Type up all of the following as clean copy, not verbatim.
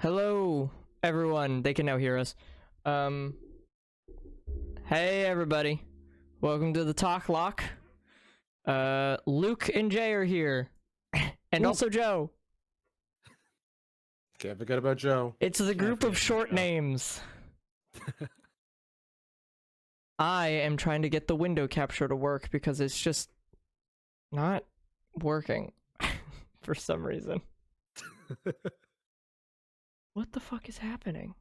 Hello, everyone. They can now hear us. Hey, everybody. Welcome to the Talk Locke. Luke and Jay are here. And also Joe. Can't forget about Joe. It's the group of short names. I am trying to get the window capture to work because it's just not working for some reason. What the fuck is happening?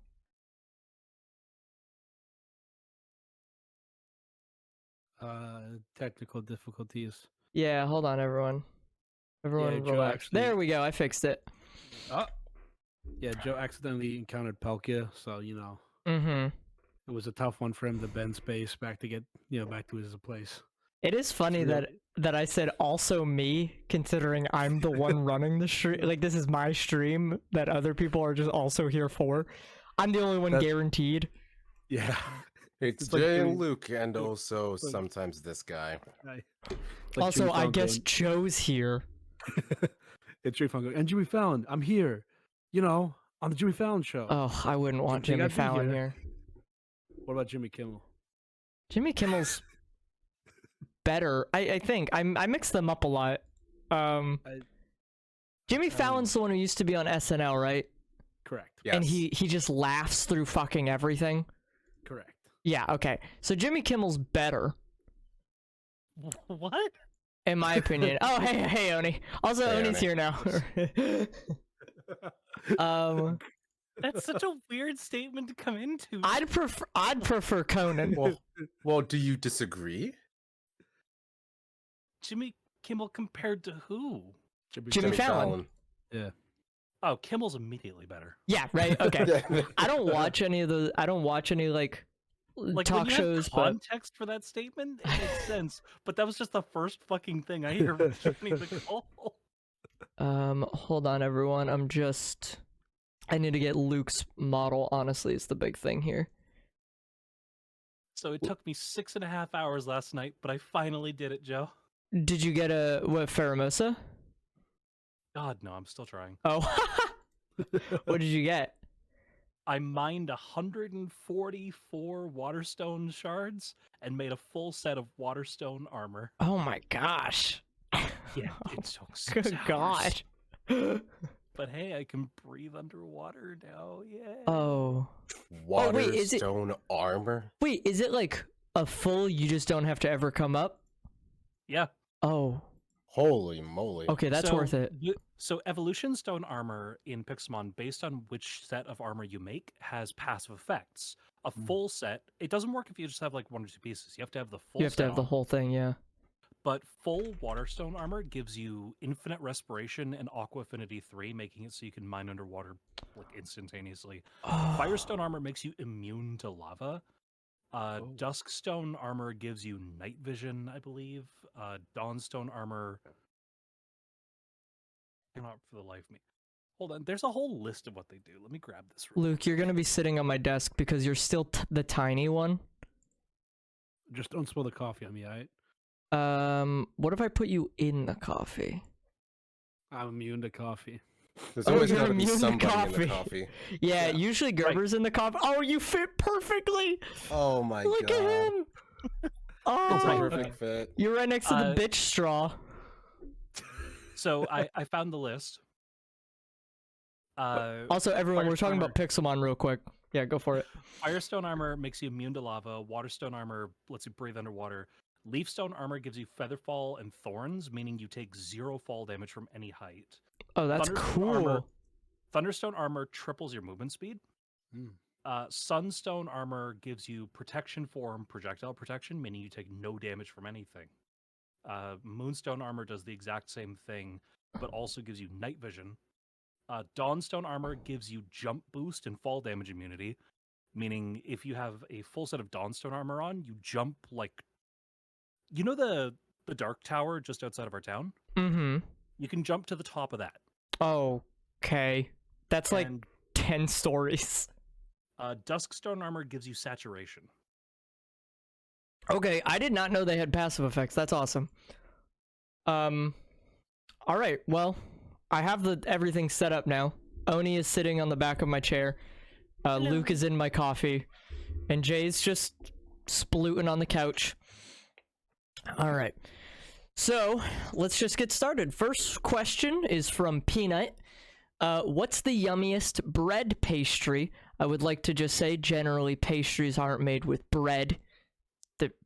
Technical difficulties. Yeah, hold on, everyone. Everyone relax. There we go, I fixed it. Oh, yeah, Joe accidentally encountered Pelkia, so, you know. It was a tough one for him to bend space back to get, back to his place. It is funny that I said also me, considering I'm the one running the stream. Like, this is my stream that other people are just also here for. I'm the only one guaranteed. Yeah. It's Jay and Luke, and also sometimes this guy. Also, I guess Joe's here. It's Jimmy Fallon. And Jimmy Fallon, I'm here. On the Jimmy Fallon show. Oh, I wouldn't want Jimmy Fallon here. What about Jimmy Kimmel? Jimmy Kimmel's better. I think. I mix them up a lot. Jimmy Fallon's the one who used to be on SNL, right? Correct. Yes. And he just laughs through fucking everything. Correct. Yeah, okay. So Jimmy Kimmel's better. What? In my opinion. Oh, hey, Oni. Also, Hey, Oni's here now. That's such a weird statement to come into. I'd prefer Conan. Well, do you disagree? Jimmy Kimmel compared to who? Jimmy Fallon. Yeah. Oh, Kimmel's immediately better. Yeah, right. Okay. I don't watch any of those. I don't watch any like talk when you shows. Have context for that statement, it makes sense. But that was just the first fucking thing I hear from Jimmy the Cole. Hold on, everyone. I need to get Luke's model. Honestly, is the big thing here. So it took me 6.5 hours last night, but I finally did it, Joe. Did you get a Pheromosa? God, no, I'm still trying. Oh. What did you get? I mined 144 Waterstone shards and made a full set of Waterstone armor. Oh my gosh. Yeah, it took 6 Good hours. God. But hey, I can breathe underwater now. Yeah. Oh. Waterstone armor? Wait, is it like a full you just don't have to ever come up? Yeah. Oh. Holy moly. Okay, that's worth it. So Evolution Stone armor in Pixelmon, based on which set of armor you make, has passive effects. A full set, it doesn't work if you just have like 1 or 2 pieces. You have to have the full set. You have to have the whole thing, yeah. But full Waterstone armor gives you infinite respiration and Aqua Affinity 3, making it so you can mine underwater like instantaneously. Firestone armor makes you immune to lava. Duskstone armor gives you night vision, I believe. Dawnstone armor... Cannot for the life of me. Hold on, there's a whole list of what they do. Let me grab this. Luke, you're gonna be sitting on my desk because you're still the tiny one. Just don't spill the coffee on me, alright? What if I put you in the coffee? I'm immune to coffee. There's always you're got to be immune to somebody in the coffee. Yeah, usually Gerber's in the coffee. Oh, you fit perfectly! Oh my Look god. at him! Oh, It's a perfect fit. you're right next to the bitch straw. So I found the list. Also, everyone, we're talking about Pixelmon real quick. Yeah, go for it. Firestone armor makes you immune to lava. Waterstone armor lets you breathe underwater. Leafstone armor gives you featherfall and thorns, meaning you take 0 fall damage from any height. Oh, that's cool. Thunderstone armor triples your movement speed. Sunstone armor gives you protection from projectile protection, meaning you take no damage from anything. Moonstone armor does the exact same thing, but also gives you night vision. Dawnstone armor gives you jump boost and fall damage immunity, meaning if you have a full set of Dawnstone armor on, you jump like... You know the Dark Tower just outside of our town? Mm-hmm. You can jump to the top of that. Okay. That's like 10 stories. Duskstone armor gives you saturation. Okay, I did not know they had passive effects. That's awesome. Alright, well, I have everything set up now. Oni is sitting on the back of my chair. Luke is in my coffee. And Jay's just splooting on the couch. All right. So, let's just get started. First question is from Peanut. What's the yummiest bread pastry? I would like to just say, generally, pastries aren't made with bread.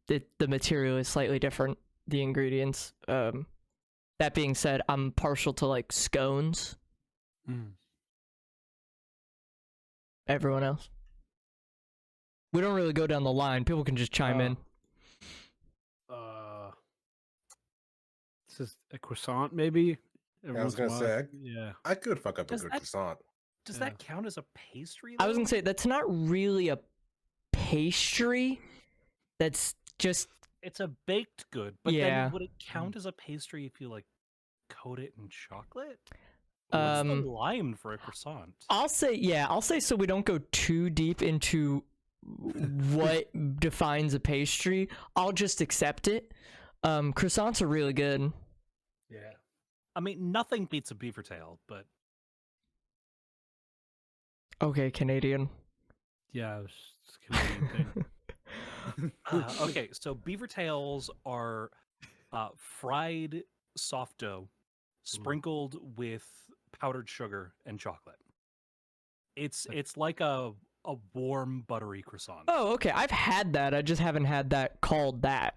The material is slightly different, the ingredients. That being said, I'm partial to, like, scones. Everyone else? We don't really go down the line. People can just chime in. This is a croissant, maybe? I was gonna say, yeah. I could fuck up a good croissant. Does that count as a pastry? I was though? gonna say, that's not really a pastry. That's just... It's a baked good, but Yeah. then would it count as a pastry if you, like, coat it in chocolate? What's the line for a croissant? I'll say so we don't go too deep into what defines a pastry. I'll just accept it. Croissants are really good. Yeah. I mean, nothing beats a beaver tail, but... Okay, Canadian. Yeah, it's a Canadian thing. Okay, so beaver tails are fried soft dough sprinkled with powdered sugar and chocolate. It's like a warm buttery croissant. Oh, okay. I've had that. I just haven't had that called that.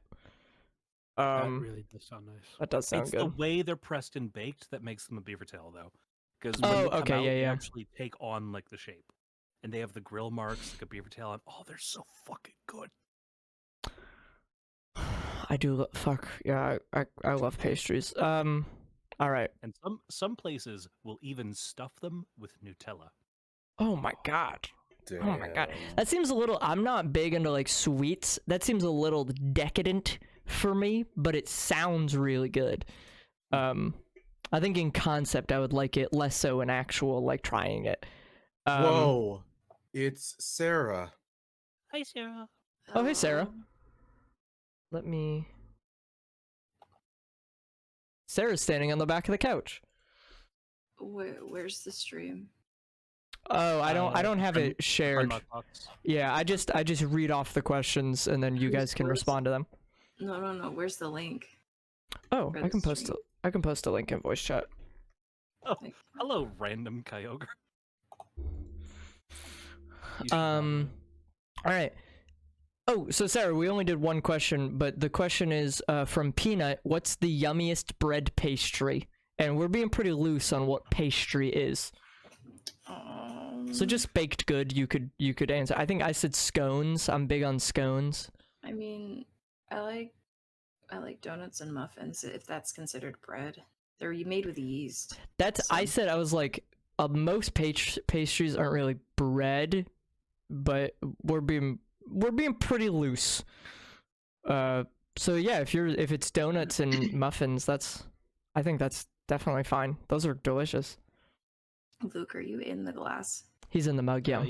That really does sound nice. That does sound It's good. the way they're pressed and baked that makes them a beaver tail, though. Because they actually take on like the shape, and they have the grill marks like a beaver tail. And oh, they're so fucking good. I do. Fuck yeah. I love pastries. All right. And some places will even stuff them with Nutella. Oh my god. Damn. Oh my god. That seems a little... I'm not big into, like, sweets. That seems a little decadent for me, but it sounds really good. I think in concept I would like it, less so in actual, like, trying it. Whoa. It's Sarah. Hi, Sarah. Oh, hey, Sarah. Let me... Sarah's standing on the back of the couch. Where's the stream? Oh, I don't have it shared. Friendlocke Box. Yeah, I just read off the questions and then you guys can respond to them. No. Where's the link? Oh, For I the can post stream. I can post a link in voice chat. Oh, hello, random Kyogre. All right. Oh, so Sarah, we only did one question, but the question is from Peanut. What's the yummiest bread pastry? And we're being pretty loose on what pastry is. So just baked good. You could answer. I think I said scones. I'm big on scones. I mean, I like donuts and muffins if that's considered bread. They're made with yeast. I said I was like most pastries aren't really bread, but we're being pretty loose. So yeah, if it's donuts and muffins, I think that's definitely fine. Those are delicious. Luke, are you in the glass? He's in the mug, yeah.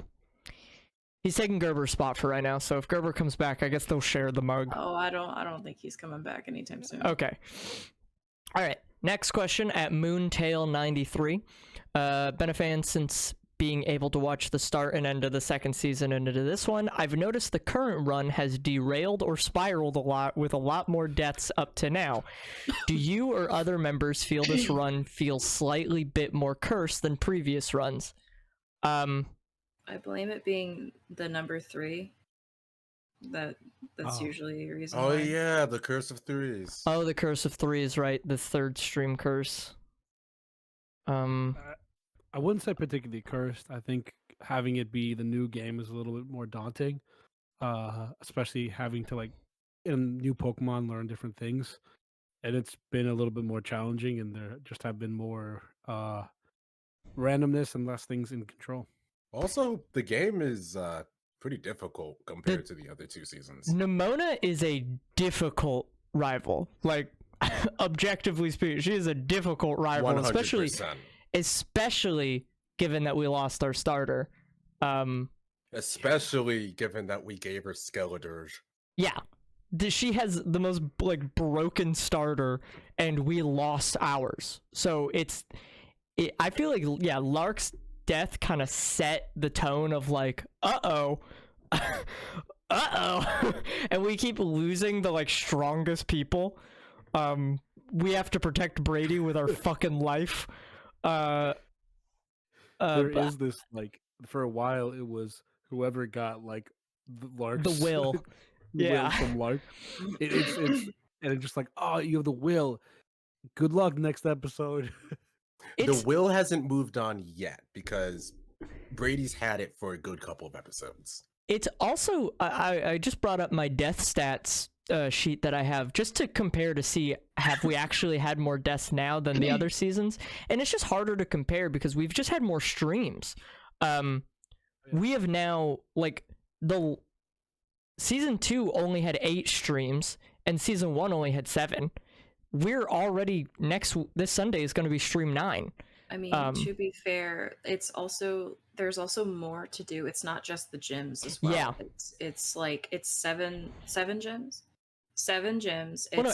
He's taking Gerber's spot for right now, so if Gerber comes back, I guess they'll share the mug. Oh, I don't think he's coming back anytime soon. Okay. All right. Next question at Moontail93. Been a fan since being able to watch the start and end of the second season and into this one. I've noticed the current run has derailed or spiraled a lot with a lot more deaths up to now. Do you or other members feel this run feels slightly bit more cursed than previous runs? I blame it being the number 3. That's usually a reason. Oh why. yeah, the curse of threes. Oh, the curse of 3 is right. The third stream curse. I wouldn't say particularly cursed. I think having it be the new game is a little bit more daunting, especially having to, like, in new Pokemon, learn different things. And it's been a little bit more challenging, and there just have been more randomness and less things in control. Also, the game is pretty difficult compared to the other 2 seasons. Nimona is a difficult rival. Like, objectively speaking, she is a difficult rival, 100%. especially given that we lost our starter. Especially given that we gave her Skeletors. Yeah. She has the most, like, broken starter, and we lost ours. So I feel like, yeah, Lark's death kind of set the tone of like, uh-oh. And we keep losing the like strongest people. We have to protect Brady with our fucking life. There is this like for a while it was whoever got like the Lark's will. Yeah. from Lark. It's and it's just like, oh, you have the will. Good luck next episode. The will hasn't moved on yet because Brady's had it for a good couple of episodes. It's also I just brought up my death stats sheet that I have just to compare to see have we actually had more deaths now than the other seasons, and it's just harder to compare because we've just had more streams. We have now like the season 2 only had 8 streams and season 1 only had 7. We're already this Sunday is going to be stream 9. I mean, to be fair, there's also more to do. It's not just the gyms as well. Yeah. It's like it's seven gyms. 7 gyms. Well, no,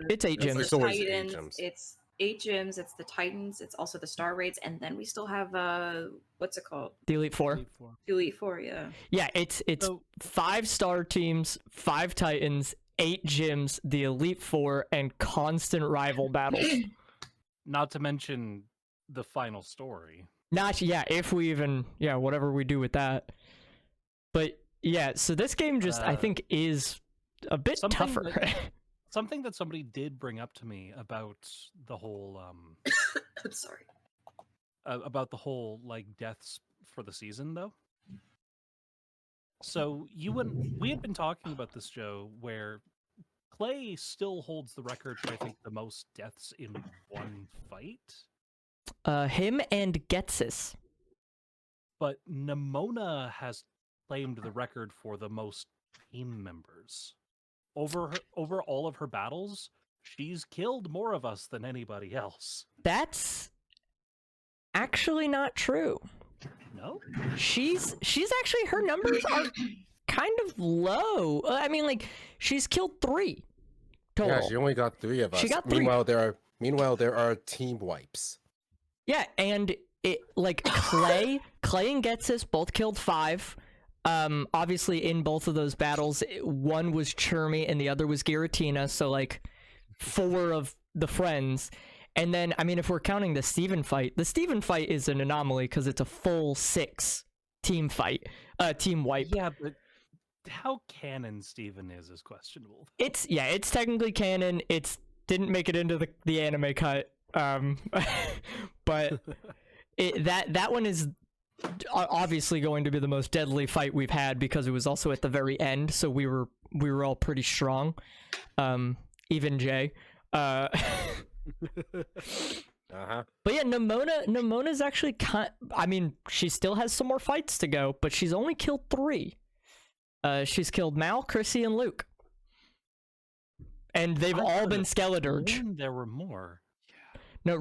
it's 8 gyms. It's The always 8 Titans. gyms. It's 8 gyms. It's the Titans. It's also the Star Raids, and then we still have what's it called? The Elite Four. Elite Four. Yeah. Yeah, it's 5 star teams, 5 Titans, 8 gyms, the Elite Four, and constant rival battles. Not to mention the final story. If we even whatever we do with that. But yeah, so this game just I think is a bit tougher. Something that somebody did bring up to me about the whole I'm sorry. About the whole like deaths for the season though. So we had been talking about this, Joe, where Clay still holds the record for I think the most deaths in one fight. Him and Getsis. But Nimona has claimed the record for the most team members. Over all of her battles, she's killed more of us than anybody else. That's actually not true. No? She's actually, her numbers are kind of low. I mean, like, she's killed 3 total. Yeah, she only got 3 of us. She got 3. Meanwhile, there are team wipes. Yeah, and it like Clay and Getsis both killed 5. Obviously in both of those battles, one was Chermy and the other was Giratina, so like 4 of the friends. And then, I mean, if we're counting the Steven fight is an anomaly because it's a full 6 team fight, team wipe. Yeah, but how canon Steven is questionable. It's technically canon. It's didn't make it into the anime cut. But that one is obviously going to be the most deadly fight we've had because it was also at the very end, so we were all pretty strong. Even Jay. But yeah, Nimona's actually I mean, she still has some more fights to go, but she's only killed 3. She's killed Mal, Chrissy, and Luke. And they've all been Skeledirge. There were more. No,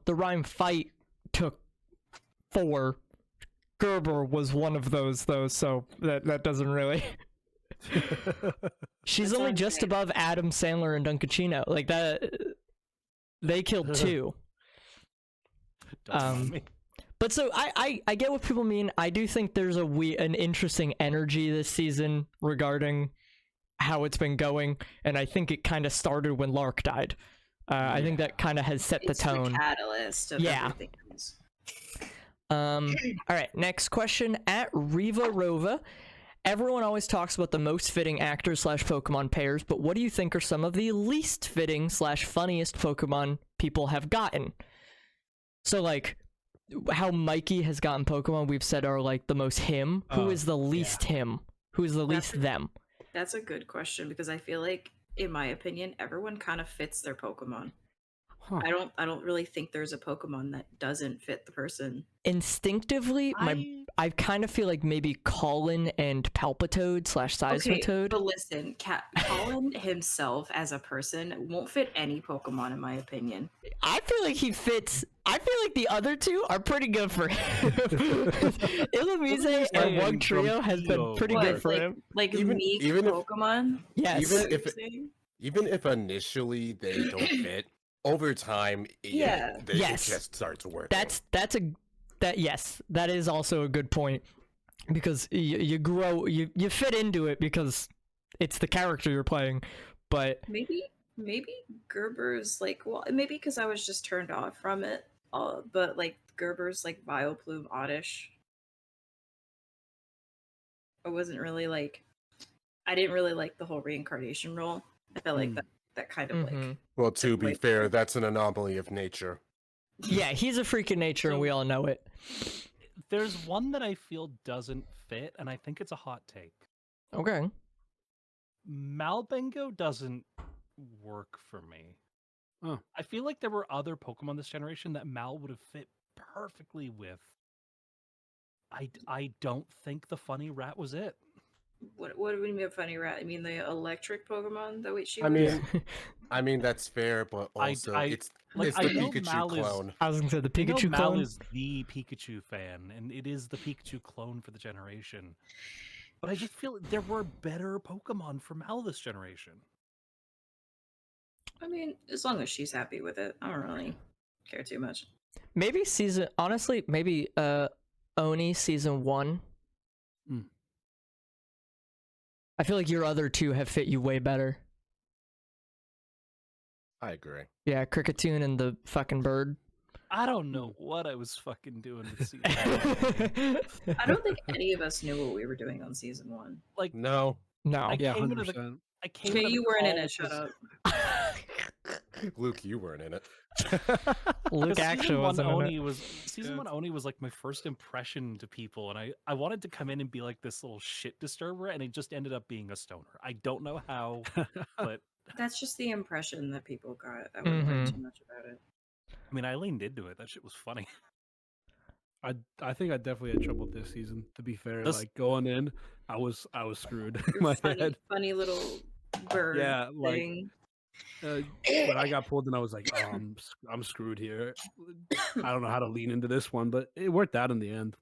the Rhyme fight took 4. Gerber was one of those, though, so that doesn't really... She's only just above Adam Sandler and Dunkachino. Like, that... They killed 2. But so, I get what people mean. I do think there's an interesting energy this season regarding how it's been going, and I think it kind of started when Lark died. I think that kind of has set the tone. The catalyst of everything else. All right, next question at Riva Rova. Everyone always talks about the most fitting actors / Pokemon pairs, but what do you think are some of the least fitting / funniest Pokemon people have gotten? So like how Mikey has gotten Pokemon, we've said are like the most him. Who is the least him? Who is the least them? That's a good question because I feel like, in my opinion, everyone kind of fits their Pokemon. Huh. I don't really think there's a Pokemon that doesn't fit the person. Instinctively, I kind of feel like maybe Colin and Palpitoad / Seismitoad. But listen, Colin himself as a person won't fit any Pokemon, in my opinion. I feel like he fits. I feel like the other 2 are pretty good for him. Illumise and Wug Trio has been pretty good for him. Like Even Pokemon? Yes. Even if initially they don't fit, over time, it just starts working. That's a Yes, that is also a good point, because you grow, you fit into it because it's the character you're playing, but Maybe Gerber's like, well, maybe because I was just turned off from it. But like Gerber's like Vileplume Oddish. I wasn't really like, I didn't really like the whole reincarnation role. I felt like that kind of like. Well, to took be away fair, from- that's an anomaly of nature. yeah, he's a freak of nature and we all know it. There's one that I feel doesn't fit, and I think it's a hot take. Okay. Malbingo doesn't work for me. Oh. I feel like there were other Pokemon this generation that Mal would have fit perfectly with. I don't think the funny rat was it. What do we mean by funny rat? I mean the electric Pokemon that she. I was? mean, I mean that's fair, but also it's like, the I know Pikachu Mal is- clone. I was gonna say the I know Pikachu Mal clone. is the Pikachu fan, and it is the Pikachu clone for the generation. But I just feel there were better Pokemon for Mal this generation. I mean, as long as she's happy with it, I don't really care too much. Maybe honestly, maybe Oni season 1. Hmm. I feel like your other two have fit you way better. I agree. Yeah, Cricketune and the fucking bird. I don't know what I was fucking doing with season I don't think any of us knew what we were doing on season 1. Like, No, No. Yeah, came into 100%. I came Okay, into the you weren't in call it. Shut because- up. Luke, you weren't in it. Luke Because actually season wasn't in one it. Oni was season one Oni was like my first impression to people, and I wanted to come in and be like this little shit disturber, and it just ended up being a stoner. I don't know how, but That's just the impression that people got. I wouldn't worry Mhm. too much about it. I mean, I leaned into it. That shit was funny. I think I definitely had trouble this season. To be fair, This- like going in, I was screwed in Your my funny, head. funny little bird Yeah, like thing. when I got pulled in, I was like, oh, I'm screwed here. I don't know how to lean into this one, but it worked out in the end.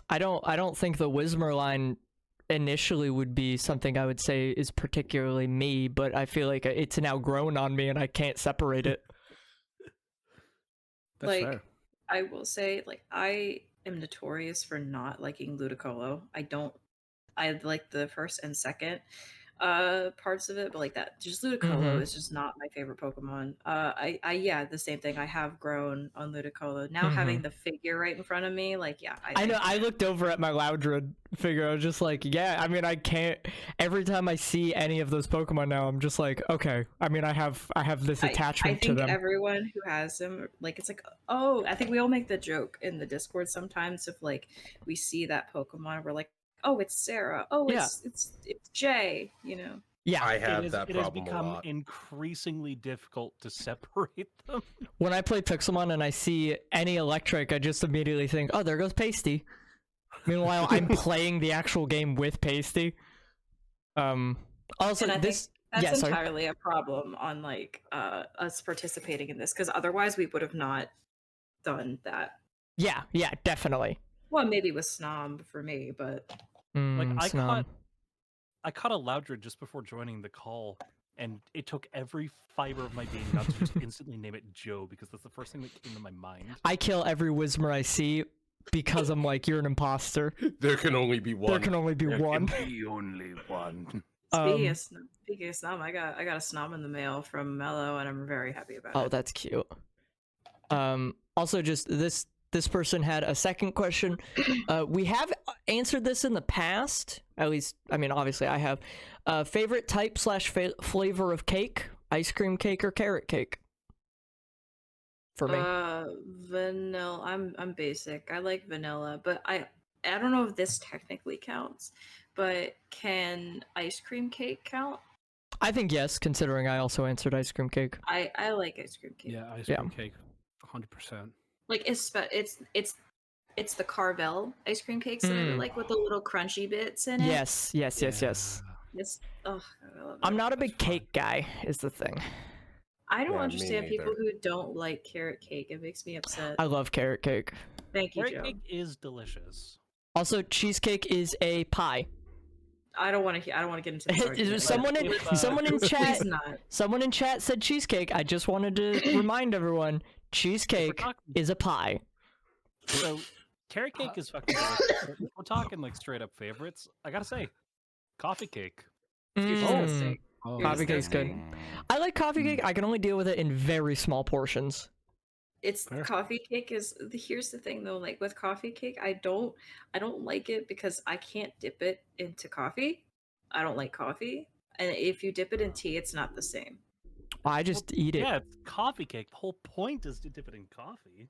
I don't think the Whismur line initially would be something I would say is particularly me, but I feel like it's now grown on me and I can't separate it. That's Like, fair. I will say, like, I am notorious for not liking Ludicolo. I like the first and second parts of it, but like that, just Ludicolo Mhm. is just not my favorite Pokemon. Yeah, the same thing. I have grown on Ludicolo. Now having the figure right in front of me, like, yeah, I know. I looked over at my Loudred figure. I was just like, yeah. I mean, I can't. Every time I see any of those Pokemon now, I'm just like, okay. I mean, I have this I attachment to think them. everyone who has them, like, it's like, oh, I think we all make the joke in the Discord sometimes if like we see that Pokemon, we're like, oh, it's Sarah. Oh, Yeah. it's Jay. You know. Yeah. I have it that has problem a become lot. increasingly difficult to separate them. When I play Pixelmon and I see any electric, I just immediately think, oh, there goes Pasty. Meanwhile, I'm playing the actual game with Pasty. Also, And I this. That's Yeah, sorry. entirely a problem on like us participating in this, because otherwise we would have not done that. Yeah, definitely. Well, maybe with Snom for me, but I caught a Loudred just before joining the call, and it took every fiber of my being not to just instantly name it Joe, because that's the first thing that came to my mind. I kill every Whismur I see because I'm like, you're an imposter. There can only be one. There can only be one. be only one. speaking of Snom, I got a Snom in the mail from Mello, and I'm very happy about Oh, it. that's cute. Also, just this person had a second question. We have answered this in the past. At least, I mean, obviously I have. Favorite type / flavor of cake? Ice cream cake or carrot cake? For me. Vanilla. I'm basic. I like vanilla, but I don't know if this technically counts, but can ice cream cake count? I think yes, considering I also answered ice cream cake. I like ice cream cake. Yeah, ice Yeah. cream cake, 100%. Like it's the Carvel ice cream cakes that I really like with the little crunchy bits in it. Yes. It's I love I'm it. not a big That's fine. cake guy, is the thing. I don't Yeah, me understand people neither. who don't like carrot cake. It makes me upset. I love carrot cake. Thank you, Carrot Joe. cake is delicious. Also, cheesecake is a pie. I don't want to get into this argument. Someone in if, someone in chat Please not. someone in chat said cheesecake. I just wanted to remind everyone, cheesecake talking- is a pie. So carrot cake is fucking delicious. But if we're talking like straight up favorites, I gotta say, coffee cake. You're disgusting. Oh, You're Coffee cake's good. disgusting. I like coffee cake. I can only deal with it in very small portions. It's Fair. coffee cake is here's the thing though, like with coffee cake, I don't like it because I can't dip it into coffee. I don't like coffee. And if you dip it in tea, it's not the same. I just eat it. Yeah, it's coffee cake. The whole point is to dip it in coffee.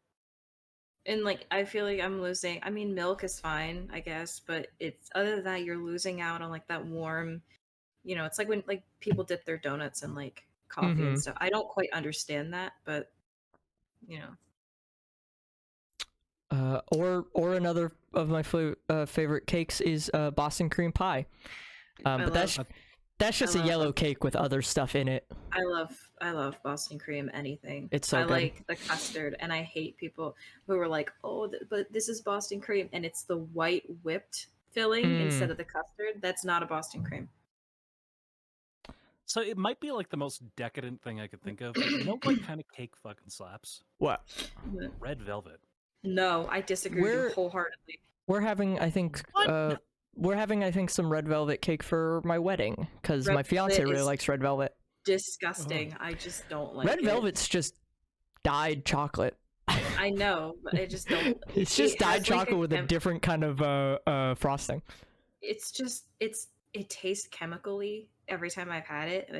And like I feel like I'm losing. I mean, milk is fine, I guess, but it's other than that, you're losing out on like that warm. It's like when like people dip their donuts in like coffee and stuff. I don't quite understand that, but Or another of my favorite cakes is Boston cream pie. But that's just a love yellow Boston- cake with other stuff in it. I love Boston cream anything. It's so I good. like the custard, and I hate people who are like, "Oh, but this is Boston cream, and it's the white whipped filling instead of the custard." That's not a Boston cream. So it might be like the most decadent thing I could think of. But you know what kind of cake fucking slaps? What? Red velvet. No, I disagree with you wholeheartedly. We're having, I think, some red velvet cake for my wedding because Red my fiance velvet really is likes red velvet. Disgusting. I just don't like Red it. velvet's just dyed chocolate. I know, but I just don't. It's just it has, dyed like, chocolate with a different kind of frosting. It's just it tastes chemically every time I've had it, and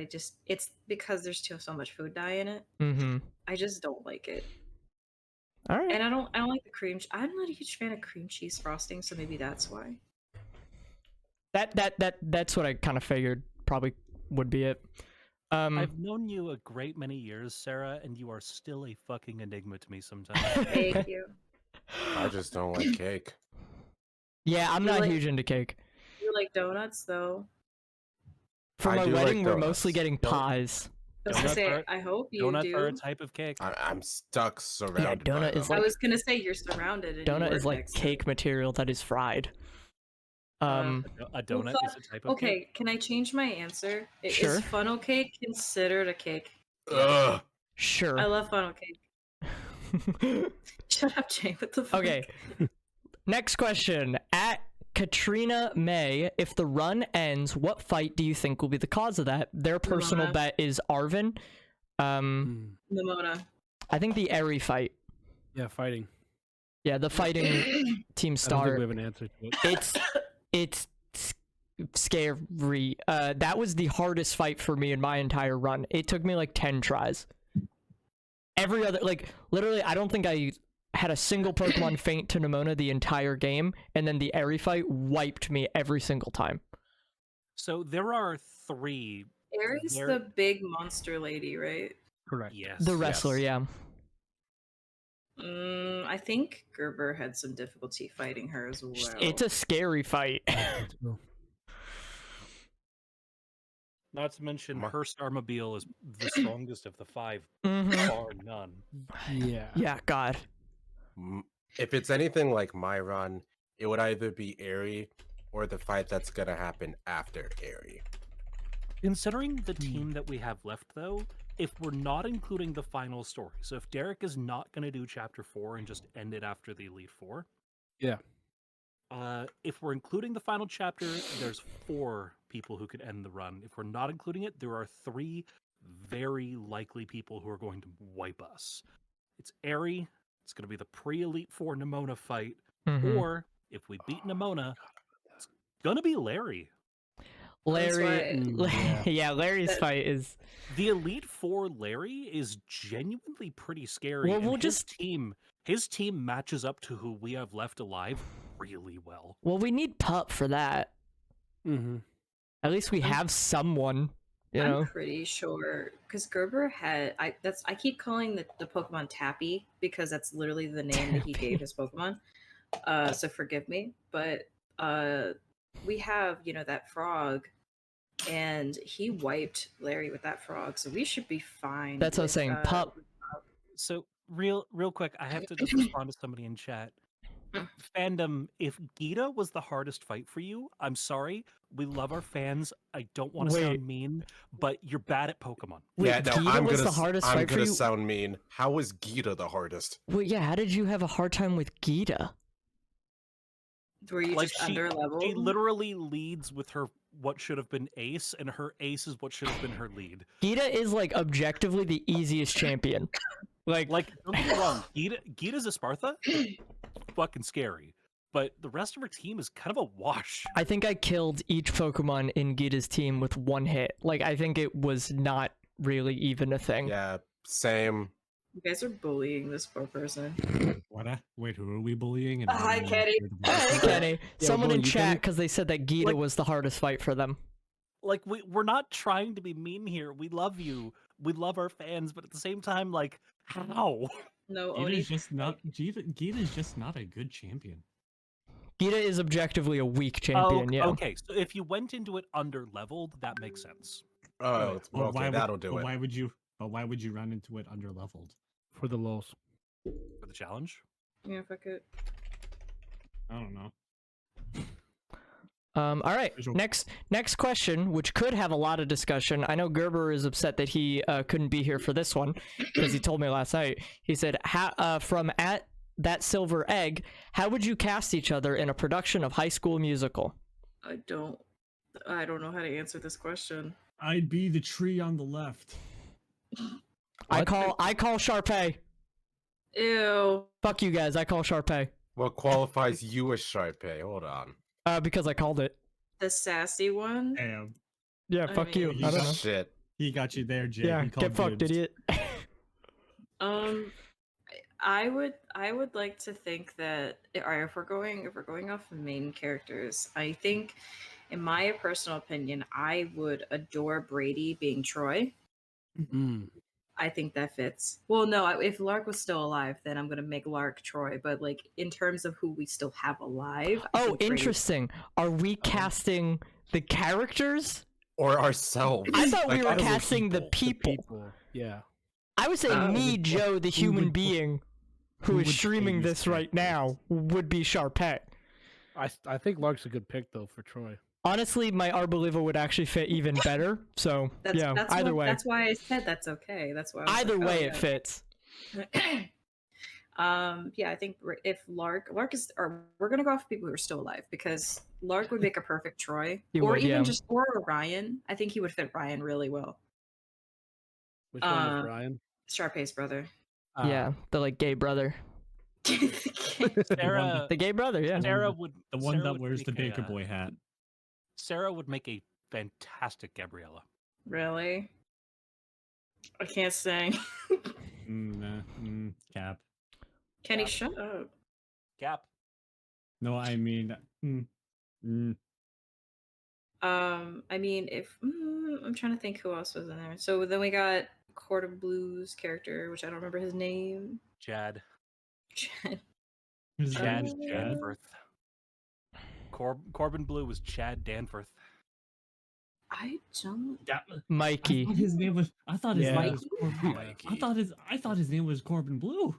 it's because there's so much food dye in it. Mm-hmm. I just don't like it. All right. And I don't like the cream. I'm not a huge fan of cream cheese frosting, so maybe that's why. That's what I kind of figured probably would be it. I've known you a great many years, Sarah, and you are still a fucking enigma to me sometimes. Thank you. I just don't like cake. Yeah, I'm You not like- huge into cake. You like donuts though? For I my do like wedding, we're donuts. mostly getting Don't- pies. I was gonna Donuts say, are- I hope you Donuts do. are a type of cake. I'm stuck surrounded. Yeah, donut by is them. I like- was gonna say you're surrounded. And you Donut work is like next to it. cake material that is fried. Um, A donut is a type of cake. Okay, can I change my answer? Sure. Is funnel cake considered a cake? Ugh. sure. I love funnel cake. Shut up, Jay. What the fuck? Okay. Next question. At Katrina May, if the run ends, what fight do you think will be the cause of that? Their personal Ramona. bet is Arvin. Nimona. I think the Eri fight. Yeah, fighting. Yeah, the fighting team I don't think star. we have an answer to it. It's scary. That was the hardest fight for me in my entire run. It took me like 10 tries. Every other, like, literally, I don't think I had a single Pokemon faint to Nimona the entire game, and then the Eri fight wiped me every single time. So there are 3. Aries There- the big monster lady, right? Correct. Yes. The wrestler, Yes. yeah. I think Gerber had some difficulty fighting her as well. It's a scary fight. Not to mention, Ma- her Starmobile is the strongest of the 5, Mhm. bar none. Yeah. Yeah, God. If it's anything like my run, it would either be Aerie or the fight that's gonna happen after Aerie. Considering the team that we have left, though, if we're not including the final story, so if Derek is not going to do Chapter 4 and just end it after the Elite Four, Yeah. If we're including the final chapter, there's 4 people who could end the run. If we're not including it, there are 3 very likely people who are going to wipe us. It's Aerie, it's going to be the pre-Elite Four Nimona fight, Mhm. or if we beat Nimona, it's going to be Larry. Larry. Yeah. Yeah, Larry's That- fight is. The Elite Four Larry is genuinely pretty scary. Well, and we'll his team matches up to who we have left alive really well. Well, we need Pup for that. Mm-hmm. At least we have someone, you know? I'm pretty sure because Gerber had I keep calling the Pokemon Tappy because that's literally the name that he gave his Pokemon. So forgive me, but we have that frog, and he wiped Larry with that frog, so we should be fine. That's what I was with, saying. Pup. So real quick, I have to just respond to somebody in chat. fandom, if Gita was the hardest fight for you, I'm sorry. We love our fans. I don't want to Wait. sound mean, but you're bad at Pokemon. Wait, Yeah, no, Gita I'm was gonna the hardest I'm fight for gonna you? sound mean. How was Gita the hardest? Well, yeah, how did you have a hard time with Gita? Were you Like just she underleveled? literally leads with her what should have been ace, and her ace is what should have been her lead. Gita is like objectively the easiest champion. Like, Don't get me wrong, Gita's Espartha, fucking scary. But the rest of her team is kind of a wash. I think I killed each Pokemon in Gita's team with one hit. Like, I think it was not really even a thing. Yeah, same. You guys are bullying this poor person. What? Wait, who are we bullying? And Hi, why are we Kenny. here to bully? Hey, Kenny. Someone well, in you chat, can- because they said that Gita Like- was the hardest fight for them. Like we're not trying to be mean here. We love you. We love our fans, but at the same time, like, how? No, Gita Oni. is just not. Gita is just not a good champion. Gita is objectively a weak champion, yeah. Okay, so if you went into it under leveled, that makes sense. Oh, Well, okay, that'll do but it. Why would you? But why would you run into it under leveled? For the lows. For the challenge. Yeah, fuck it. I don't know. All right. Visual- Next question, which could have a lot of discussion. I know Gerber is upset that he couldn't be here for this one because he told me last night. He said, "From at that silver egg, how would you cast each other in a production of High School Musical?" I don't know how to answer this question. I'd be the tree on the left. I call Sharpay. Ew. Fuck you guys. I call Sharpay. What qualifies you as Sharpay? Hold on. Because I called it. The sassy one? Damn, Yeah, I fuck you. mean- I don't know. Shit. he got you there, Jay. Yeah, He called get fucked, dibs. idiot. I would like to think that alright, if we're going off of main characters, I think in my personal opinion, I would adore Brady being Troy. Mm. I think that fits. Well, no, if Lark was still alive, then I'm gonna make Lark Troy. But like in terms of who we still have alive, I Oh, think Brady- interesting. Are we casting the characters? Or ourselves. I thought we Like, were as a casting the people. Yeah. I would say me, would- Joe, the human would- being who who is would streaming play this these right now would be Sharpay. I think Lark's a good pick though for Troy. Honestly, my Arboliva would actually fit even better. So yeah, either way, That's why I said that's okay. That's why. I was either like, way, oh, it fits. Yeah, I think if Lark is, or we're gonna go off people who are still alive because Lark would make a perfect Troy, He or would, even yeah. just Ryan. I think he would fit Ryan really well. Which one Uh, was Ryan? Sharpay's brother. Yeah, the like gay brother, Sarah, the gay brother. Yeah. Sarah would The one Sarah that would wears the make Baker Boy hat. Sarah would make a fantastic Gabriella. Really? I can't sing. Cap. Kenny, Yeah. shut up. Gap. No, I mean. I mean, if I'm trying to think who else was in there. So then we got Court of Blues character, which I don't remember his name. Chad. Is Chad that Yeah. Danforth. Corbin Blue was Chad Danforth. I don't. I Mikey. thought his name was. I thought his Yeah. name was Corbin. Mikey. I thought his name was Corbin Blue.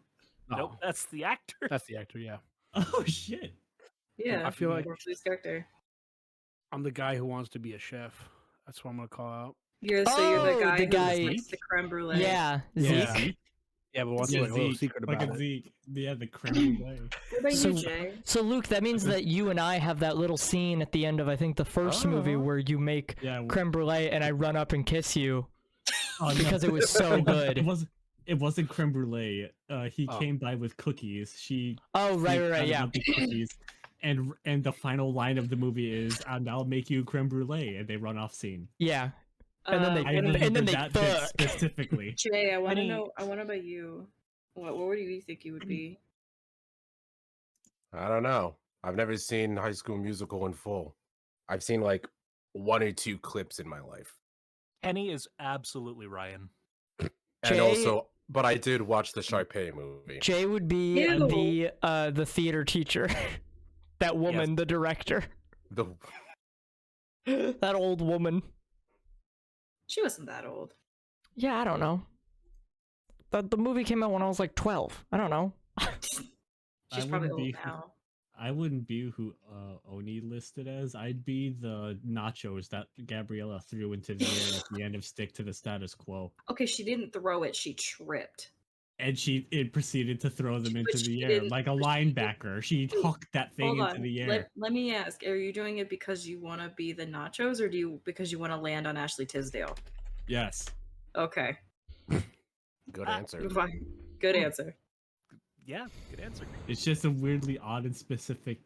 Nope, Oh, that's the actor. that's the actor. Yeah. Oh shit. Yeah, I feel like- Court of Blues character. I'm the guy who wants to be a chef. That's what I'm gonna call out. You're Oh, the guy the who guy- likes the creme brulee. Yeah, Yeah. Zeke. Yeah, but wants Yeah, to like a little Zeke. secret Like about a it. Zeke. Yeah, the creme brulee. What about So- you, Jay? So Luke, that means that you and I have that little scene at the end of I think the first movie Oh. where you make Yeah. creme brulee and I run up and kiss you Oh, no. because it was so good. It wasn't creme brulee. He Oh. came by with cookies. She Oh right, sneaked out yeah. with the cookies. And the final line of the movie is, "I'll make you creme brulee," and they run off scene. Yeah. And then they- I And then remember they that bit fuck. specifically. Jay, I want to Penny- know. I want to know about you. What do you think you would be? I don't know. I've never seen High School Musical in full. I've seen like one or two clips in my life. Kenny is absolutely Ryan. And Jay- also, but I did watch the Sharpay movie. Jay would be Ew. the theater teacher. That woman, the director. The That old woman. She wasn't that old. Yeah, I don't know. The movie came out when I was like 12. I don't know. She's I probably wouldn't old be- now. I wouldn't be who Oni listed as. I'd be the nachos that Gabriella threw into the air at the end of Stick to the Status Quo. Okay, she didn't throw it, she tripped. And it proceeded to throw them into But the she air didn't- like a but she didn't- linebacker. She Wait, hucked that thing Hold into on. the air. Let me ask, are you doing it because you want to be the nachos or because you want to land on Ashley Tisdale? Yes. Okay. Good answer. Fine. Good answer. Yeah, good answer. It's just a weirdly odd and specific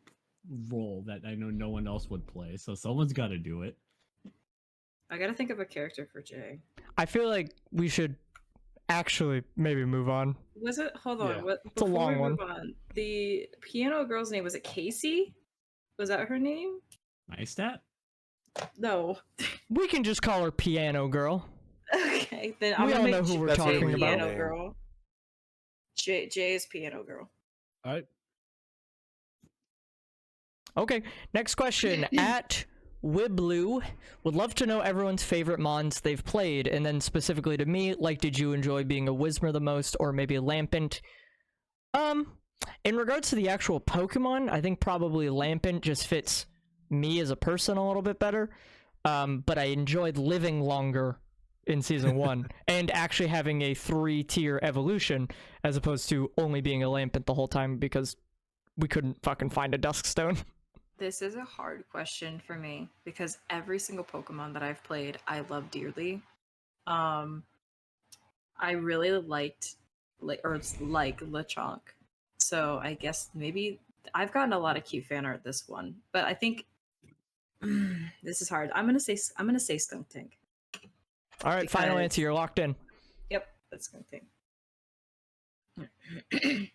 role that I know no one else would play. So someone's got to do it. I gotta think of a character for Jay. I feel like we should actually maybe move on. Was it? Hold on. Yeah. What? It's a before long we one. move on, the piano girl's name, was it Casey? Was that her name? Nice stat. No. We can just call her Piano Girl. Okay, then I'm We gonna all make know who Jay we're That's talking really about. Piano name. Girl. Jay is Piano Girl. All right. Okay, next question. At Wiblu would love to know everyone's favorite mons they've played, and then specifically to me, like, did you enjoy being a Whismer the most, or maybe a Lampent? In regards to the actual Pokemon, I think probably Lampent just fits me as a person a little bit better. But I enjoyed living longer in Season 1, and actually having a 3-tier evolution, as opposed to only being a Lampent the whole time, because we couldn't fucking find a Duskstone. This is a hard question for me because every single Pokemon that I've played, I love dearly. I really like Lechonk. So I guess maybe I've gotten a lot of cute fan art this one, but I think this is hard. I'm gonna say Skunk Tank. All right, final Because- answer. You're locked in. Yep, that's Skunk Tank. It's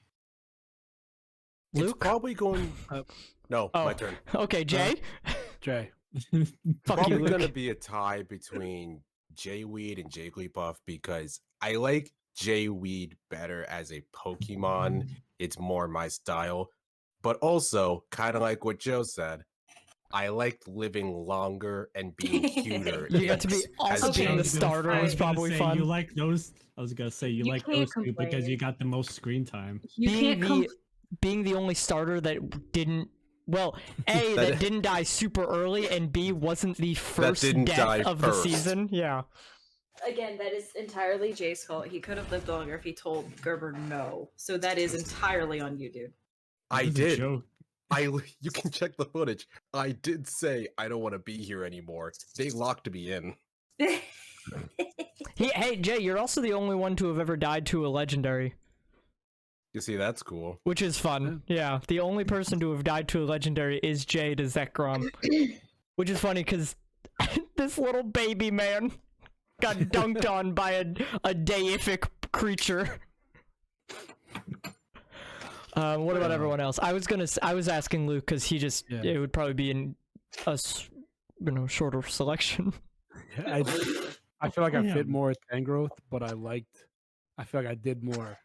Luke? probably going. No, Oh. my turn. Okay, Jay? Jay. Fuck you, Probably Luke. gonna be a tie between Jayweed and Jigglypuff because I like Jayweed better as a Pokemon. It's more my style. But also, kind of like what Joe said, I liked living longer and being cuter. You got to be as also being Okay. the Jayweed. starter I was was gonna probably say, fun. You like those? I was gonna say you You like can't those two because you complain. got the most screen time. You can't being the only starter that didn't, well, A, that didn't die super early, and B, wasn't the first didn't die death of the first. season. Yeah. Again, that is entirely Jay's fault. He could have lived longer if he told Gerber no. So that is entirely on you, dude. I It was a did. joke. You can check the footage. I did say I don't want to be here anymore. They locked me in. Hey, Jay, you're also the only one to have ever died to a legendary, You see, that's cool. which is fun. Yeah, the only person to have died to a legendary is Jay to Zekrom, which is funny because this little baby man got dunked on by a deific creature. What about everyone else? I was asking Luke because he just Yeah. it would probably be in a shorter selection. I feel like I Yeah. fit more at Tangrowth, but I feel like I did more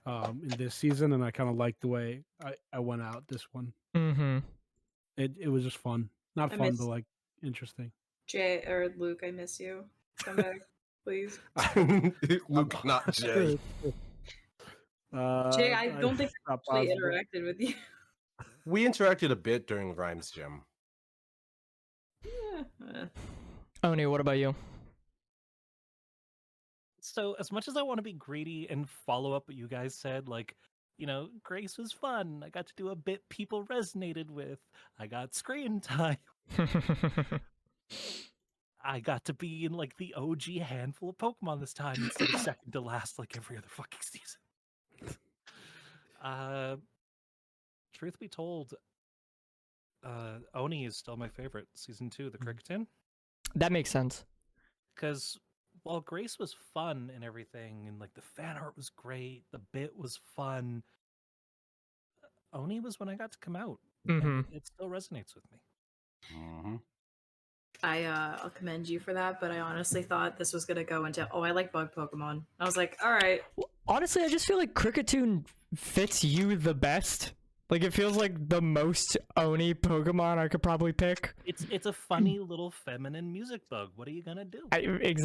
in this season, and I kind of liked the way I went out this one. Mm-hmm. It was just fun. Not I fun, miss- but like interesting. Jay or Luke, I miss you. Come back, please. Luke, not Jay. Jay, I don't think not I actually possible. interacted with you. We interacted a bit during Rhymes Gym. Yeah, Oni, what about you? So, as much as I want to be greedy and follow up what you guys said, like, you know, Grace was fun. I got to do a bit people resonated with. I got screen time. I got to be in like the OG handful of Pokemon this time instead of second to last like every other fucking season. Truth be told, Oni is still my favorite. Season 2, the Cricketon. That makes sense. Because while Grace was fun and everything, and like the fan art was great, the bit was fun, Oni was when I got to come out. and Mm-hmm. it still resonates with me. Mhm. I'll commend you for that, but I honestly thought this was gonna go into I like bug Pokemon. I was like, all right, Honestly, I just feel like Cricketune fits you the best. Like, it feels like the most Oni Pokemon I could probably pick. It's a funny little feminine music bug. What are you gonna do?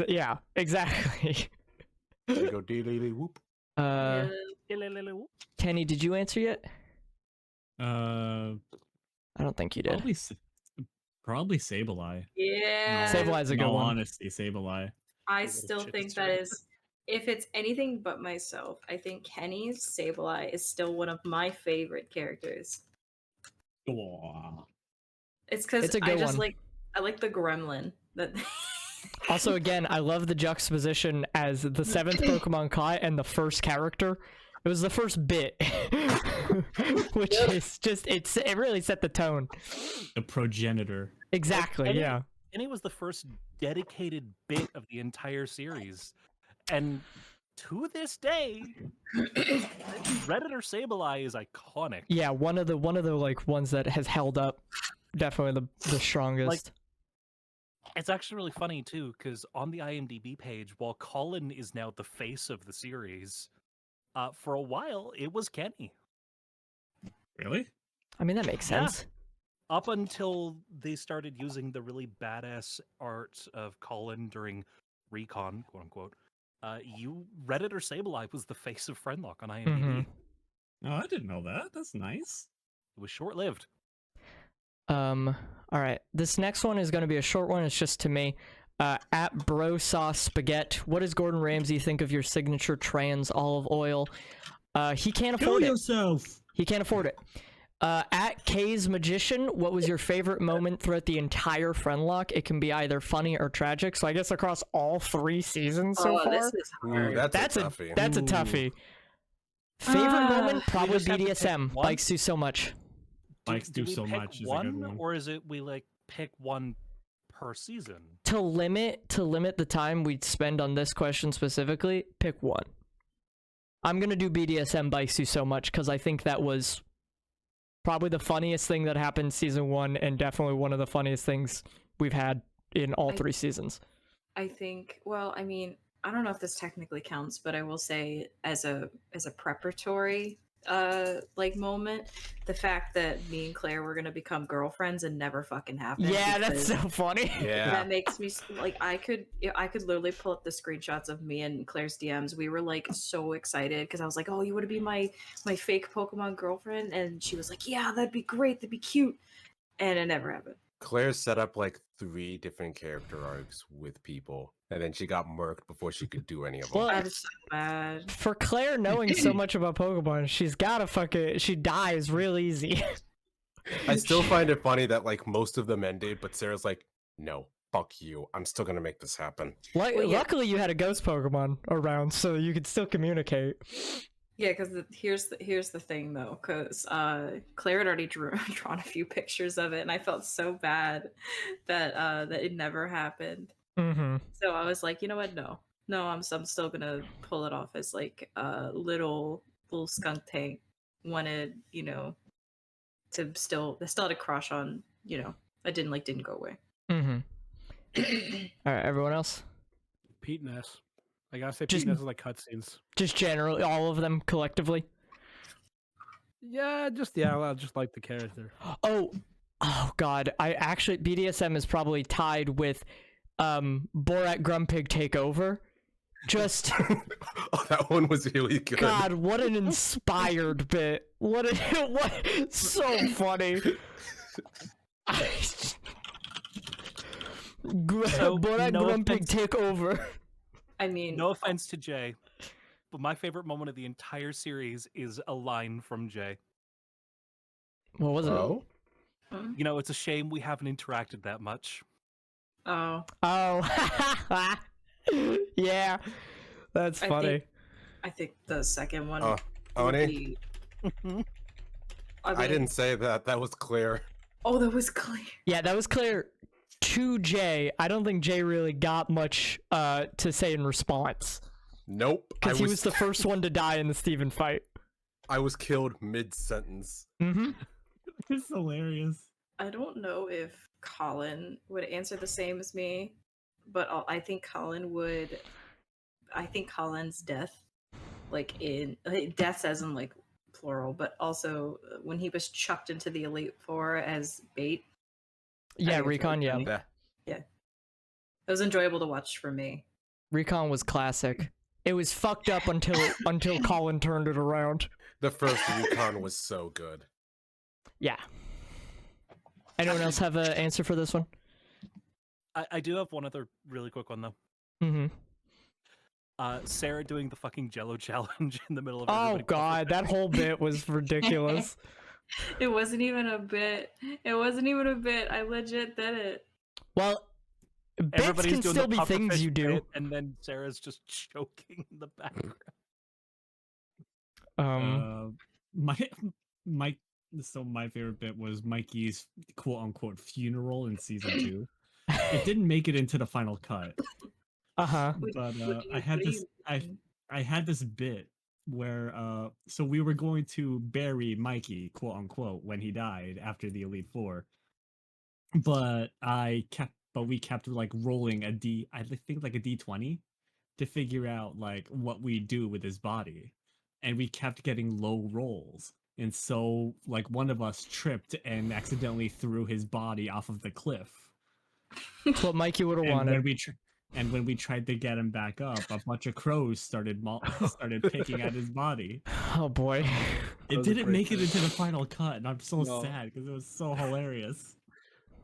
Yeah, exactly. There you go, dee Uh, yeah. Kenny, did you answer yet? don't think you did. Probably Sableye. Yeah. Sableye's a In good all one. honesty, Sableye. I Little still shit think stirrer. that is, if it's anything but myself, I think Kenny's Sableye is still one of my favorite characters. Aw. It's because It's a I good just one. I like the gremlin that. Also, again, I love the juxtaposition as the 7th Pokemon caught and the first character. It was the first bit, which is just it really set the tone. The progenitor. Exactly, Kenny- yeah. Kenny was the first dedicated bit of the entire series, and to this day, Redditor Sableye is iconic. Yeah, one of the like ones that has held up, definitely the strongest. It's actually really funny too, because on the IMDb page, while Colin is now the face of the series, for a while it was Kenny. Really? I mean, that makes Yeah. sense. Up until they started using the really badass art of Colin during Recon, quote unquote, Redditor Sableye was the face of Friendlocke on IMDb. Mhm. Oh, I didn't know that. That's nice. It was short lived. All right. This next one is going to be a short one. It's just to me. At Bro Sauce Spaghetti, what does Gordon Ramsay think of your signature trans olive oil? He can't Kill afford it. yourself. He can't afford it. At Kay's Magician, what was your favorite moment throughout the entire Friendlocke? It can be either funny or tragic. So I guess across all 3 seasons so far. This is Ooh, hard. that's a toughie. That's a Ooh. toughie. Favorite moment? we Probably just have to pick BDSM. one? Bikes do so much. Bikes do we so pick much is a one, good one. or is it we like pick one per season? To limit the time we'd spend on this question specifically, pick one. I'm gonna do BDSM Bikes do so much because I think that was probably the funniest thing that happened season 1 and definitely one of the funniest things we've had in all 3 seasons. I think. Well, I mean, I don't know if this technically counts, but I will say as a preparatory like moment, the fact that me and Claire were gonna become girlfriends and never fucking happened. Yeah, that's because so funny. Yeah. that makes me like I could literally pull up the screenshots of me and Claire's DMs. We were like so excited because I was like, "Oh, you want to be my fake Pokemon girlfriend?" And she was like, "Yeah, that'd be great. That'd be cute." And it never happened. Claire set up like 3 different character arcs with people, and then she got murked before she could do any of them. Well, I was so mad. for Claire knowing so much about Pokemon, she's gotta she dies real easy. I still find it funny that like most of them ended, but Sarah's like, "No, fuck you. I'm still gonna make this happen." Well, yeah. Luckily, you had a ghost Pokemon around, so you could still communicate. Yeah, because here's the thing though, because Claire had already drawn a few pictures of it, and I felt so bad that that it never happened. Mm-hmm. So I was like, you know what? No, I'm still gonna pull it off as like a little skunk tank wanted, to still had a crush on, I didn't go away. Mm-hmm. All right, everyone else? Pete Ness. I gotta say, Just- Pete Ness is like cutscenes. Just generally, all of them collectively. Yeah, I just like the character. Oh God! I actually BDSM is probably tied with Borat Grumpig Takeover. Just Oh, that one was really good. God, what an inspired bit! What so funny. Borat no Grumpig offense- Takeover. I mean, No offense to Jay, but my favorite moment of the entire series is a line from Jay. What was it? Oh, You know, it's a shame we haven't interacted that much. oh, Oh, yeah, that's I funny. I think the second one. Oh, would Oni? be- I mean- didn't say that. That was clear. Oh, that was clear. Yeah, that was clear to Jay. I don't think Jay really got much to say in response Nope. because he was the first one to die in the Steven fight. I was killed mid-sentence. Mm-hmm. It's hilarious. I don't know if Colin would answer the same as me, but I think Colin would. I think Colin's death, like deaths as in like plural, but also when he was chucked into the Elite Four as bait. Yeah, think it's Recon. really Yeah, funny. Yeah. It was enjoyable to watch for me. Recon was classic. It was fucked up until Colin turned it around. The first recon was so good. Yeah. Anyone else have an answer for this one? I do have one other really quick one though. Mm-hmm. Sarah doing the fucking Jello challenge in the middle of. Oh everybody god, that whole bit was ridiculous. It wasn't even a bit. It wasn't even a bit. I legit did it. Well, bits Everybody's can doing still the be things pufferfish you do. bit, and then Sarah's just choking in the background. My my so my favorite bit was Mikey's quote unquote funeral in season 2. It didn't make it into the final cut, Uh-huh. but I had this bit where so we were going to bury Mikey quote unquote when he died after the Elite Four, but we kept like rolling I think like a D20 to figure out like what we do with his body, and we kept getting low rolls, and so like one of us tripped and accidentally threw his body off of the cliff. That's what Mikey would have And wanted. when we tried to get him back up, a bunch of crows started picking at his body. Oh boy. That It was a didn't great make it bit. into the final cut, and I'm so No. sad because it was so hilarious.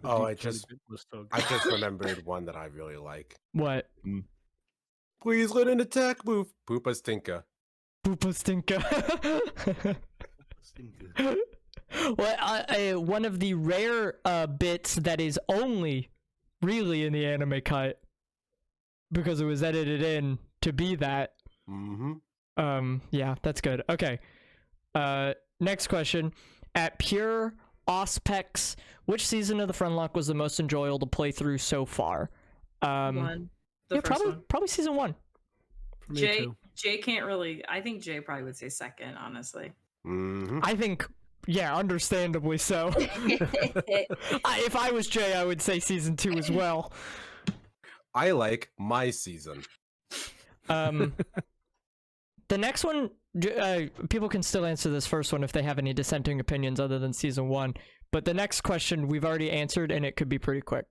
The Oh, Deep I Throated just- bit was so I good. just remembered one that I really like. What? Please let an attack move. Poopa Stinka. Poopa stinka. Well, one of the rare bits that is only really in the anime cut because it was edited in to be that. Mm-hmm. Yeah, that's good. Okay. Next question. At Pure Auspex, which season of the Friendlocke was the most enjoyable to play through so far? One. The Yeah, first one. probably season 1. For me Jay too. Jay can't really. I think Jay probably would say second, honestly. Mm-hmm. I think, yeah, understandably so. If I was Jay, I would say season 2 as well. I like my season. The next one, people can still answer this first one if they have any dissenting opinions other than season 1. But the next question we've already answered, and it could be pretty quick.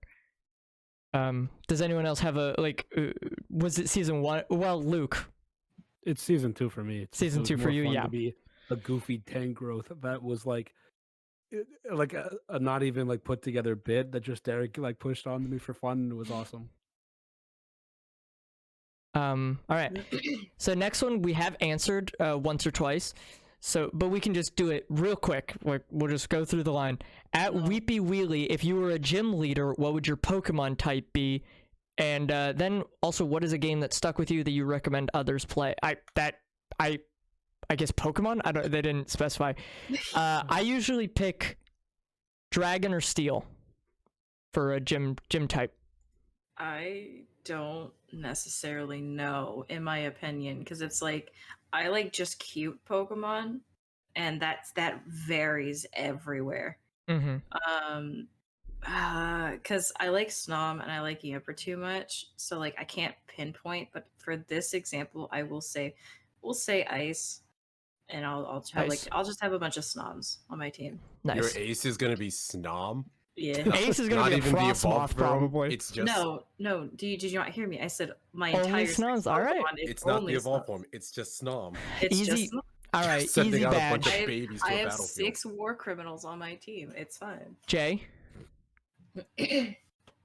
Does anyone else have a, like, was it season 1? Well, Luke. It's season 2 for me. Season it was 2 for more you, fun yeah. To be a goofy 10 growth that was like a not even like put together bit that just Derek like pushed on me for fun, and it was awesome. All right. So next one we have answered once or twice. So, but we can just do it real quick. We'll just go through the line. At Weepy Wheelie, if you were a gym leader, what would your Pokemon type be? And then also, what is a game that stuck with you that you recommend others play? I guess Pokemon. They didn't specify. I usually pick Dragon or Steel for a gym type. I don't necessarily know, in my opinion, because it's like I like just cute Pokemon, and that varies everywhere. Mm-hmm. Because I like Snom and I like Yamper too much, so like I can't pinpoint. But for this example, we'll say Ice, and I'll have like Ice. I'll just have a bunch of Snoms on my team. Nice. Your ace is gonna be Snom. Yeah. Ace is gonna Not be a even the Frostmoth, evolved form. probably. It's just No. Did you not hear me? I said my Only entire Snoms, six alright. Pokemon is it's not only the evolved Snoms. form. It's just Snom. It's Easy. just Snoms. All right, Sending easy out a badge. bunch of I have, babies to I a have battlefield. 6 war criminals on my team. It's fine. Jay.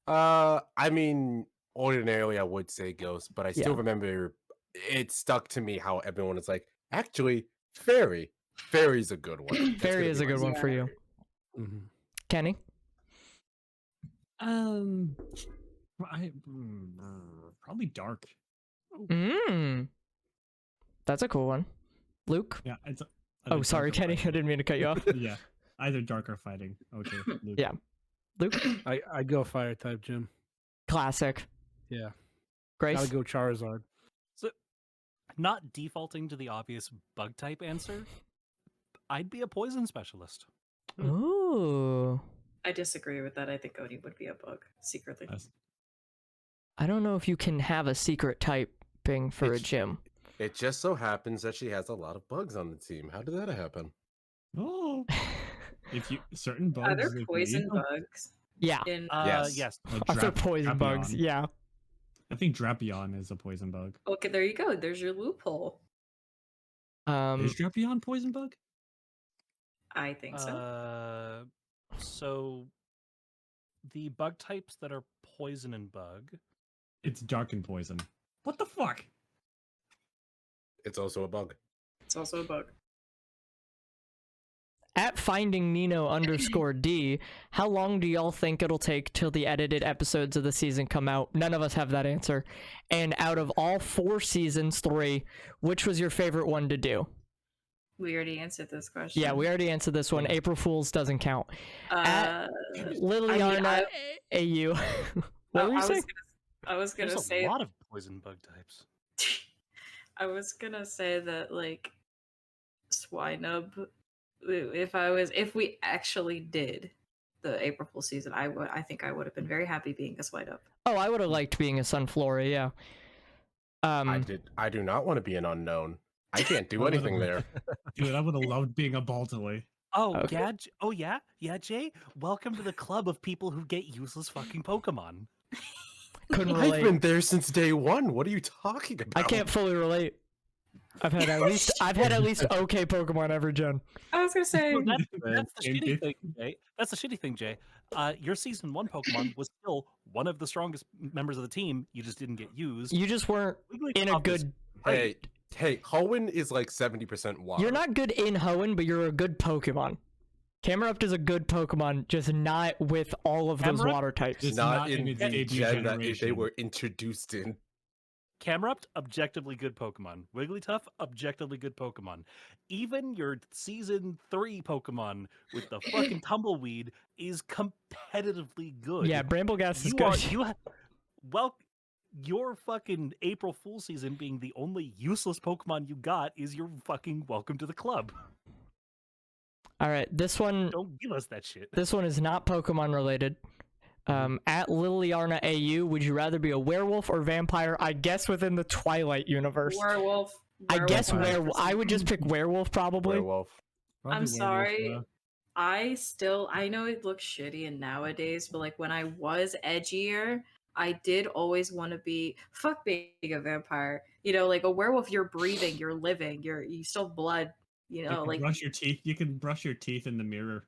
I mean, ordinarily I would say Ghost, but I still Yeah. remember it stuck to me how everyone is like, actually, Fairy. Fairy's a good one. That's Fairy gonna is be a my good one for you. second. Mhm. Kenny. Probably Dark. That's a cool one. Luke. Yeah, it's. Oh, sorry, Kenny. I didn't mean to cut you off. Yeah, either Dark or Fighting. Okay, Luke. Yeah. Luke. I go fire type Jim. Classic. Yeah, Grace. gotta go Charizard. So, not defaulting to the obvious bug type answer, I'd be a poison specialist. Ooh. I disagree with that. I think Oni would be a bug secretly. That's- I don't know if you can have a secret typing for a It's- gym. It just so happens that she has a lot of bugs on the team. How did that happen? Oh, if you certain bugs. Are there if you poison eat them, bugs? Yeah. In Yes. Yes. like Are there Drap- poison bugs? Drapion. Yeah. I think Drapion is a poison bug. Okay, there you go. There's your loophole. Is Drapion poison bug? I think so. So the bug types that are poison and bug. It's dark and poison. What the fuck? It's also a bug. It's also a bug. At finding Nino_D, how long do y'all think it'll take till the edited episodes of the season come out? None of us have that answer. And out of all 4 seasons, 3, which was your favorite one to do? We already answered this question. Yeah, we already answered this one. April Fool's doesn't count. At Liliana AU. What were you saying? I was gonna There's say a lot of poison bug types. I was gonna say that like Swinub. If we actually did the April Fool season, I think I would have been very happy being a Swinub. Oh, I would have liked being a Sunflora, yeah. I do not want to be an unknown. I can't do anything there. Dude, I would have loved being a Baltoy. Oh Okay. yeah, yeah, Jay. Welcome to the club of people who get useless fucking Pokemon. Couldn't I've relate. been there since day one. What are you talking about? I can't fully relate. I've had at least okay Pokemon every gen. I was gonna say That's the Same shitty dude. thing, Jay. That's the shitty thing, Jay. Your season 1 Pokemon was still one of the strongest members of the team. You just didn't get used. You just weren't in a Wigglytuff is good. Hey, Hoenn is like 70% water. You're not good in Hoenn, but you're a good Pokemon. Camerupt is a good Pokemon, just not with all of those Camerupt? water types. It's not not in in its the debut gen that they generation. were introduced in. Camerupt, objectively good Pokemon. Wigglytuff, objectively good Pokemon. Even your season 3 Pokemon with the fucking Tumbleweed is competitively good. Yeah, Brambleghast is you are good. well, your fucking April Fool season being the only useless Pokemon you got is your fucking welcome to the club. All right, this one Don't give us that shit. is not Pokemon related. At Liliana AU, would you rather be a werewolf or vampire? I guess within the Twilight universe. werewolf. I guess werewolf. werewolf. I would just pick werewolf probably. Werewolf. Probably I'm werewolf, sorry. yeah. I know it looks shitty in nowadays, but like when I was edgier, I did always want to be fuck being a vampire. You know, like a werewolf, you're breathing, you're living, you still have blood. You You know, can like brush your teeth. You can brush your teeth in the mirror.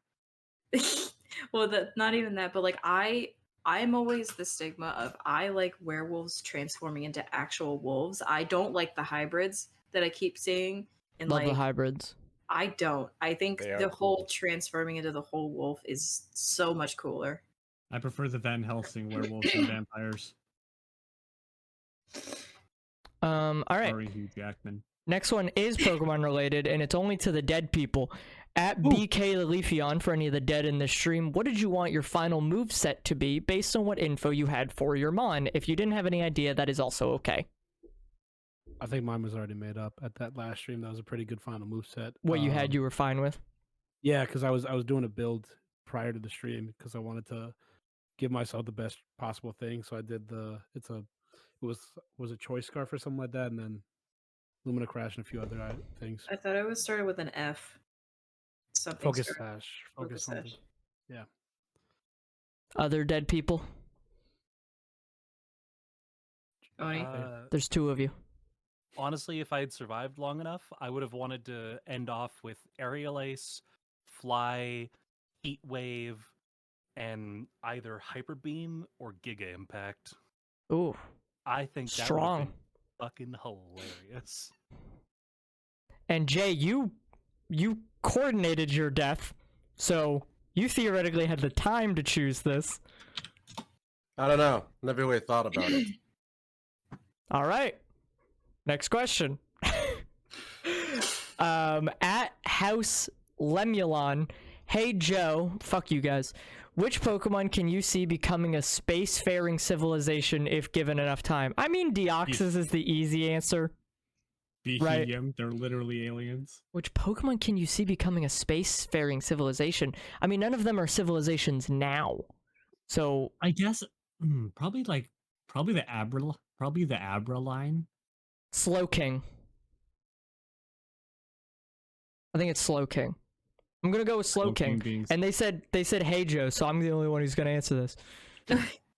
well, not even that, but like I'm always the stigma of I like werewolves transforming into actual wolves. I don't like the hybrids that I keep seeing. And Love like the hybrids. I don't. I think They are the whole cool. transforming into the whole wolf is so much cooler. I prefer the Van Helsing werewolves and vampires. All right. Sorry, Hugh Jackman. Next one is Pokemon related, and it's only to the dead people. At BK the Leafeon, for any of the dead in this stream, what did you want your final move set to be based on what info you had for your Mon? If you didn't have any idea, that is also okay. I think mine was already made up at that last stream. That was a pretty good final move set. What you had, you were fine with. Yeah, because I was doing a build prior to the stream because I wanted to give myself the best possible thing. So I did it was a choice scarf or something like that, and then Lumina Crash and a few other things. I thought it was started with an F. Something Focus started- Sash. Focus something. Sash. Other dead people? Oni? There's 2 of you. Honestly, if I had survived long enough, I would have wanted to end off with Aerial Ace, Fly, Heat Wave, and either Hyper Beam or Giga Impact. Ooh, I think that would have strong. been fucking hilarious. And Jay, you coordinated your death, so you theoretically had the time to choose this. I don't know. Never really thought about it. All right. Next question. At House Lemulon, hey Joe, fuck you guys. Which Pokemon can you see becoming a spacefaring civilization if given enough time? I mean, Deoxys is the easy answer. Right. Behemoth, they're literally aliens. Which Pokemon can you see becoming a spacefaring civilization? I mean, none of them are civilizations now. So, I guess probably the Abra line. Slowking. I think it's Slowking. I'm gonna go with Slowking. And they said hey Joe, so I'm the only one who's gonna answer this.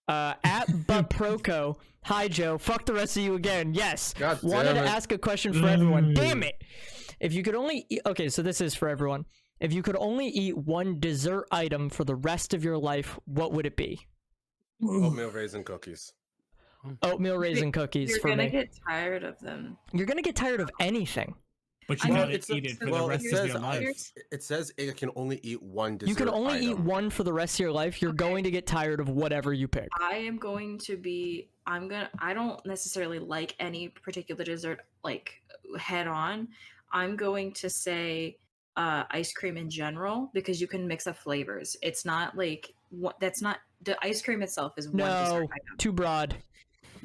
At Buttproco, hi Joe, fuck the rest of you again. Yes. God damn Wanted to it. ask a question for everyone. Damn it. If you could only okay, so this is for everyone. If you could only eat one dessert item for the rest of your life, what would it be? Oatmeal raisin cookies. Oatmeal raisin cookies You're for gonna me. get tired of them. You're gonna get tired of anything. But I you know, gotta it's a- eat it for well, the it rest says of your life. It says it can only eat one dessert You can only eat item. one for the rest of your life. You're going to get tired of whatever you pick. I am going to be. I don't necessarily like any particular dessert like head on. I'm going to say ice cream in general because you can mix up flavors. It's not like what. That's not the ice cream itself is one No, dessert item. too broad.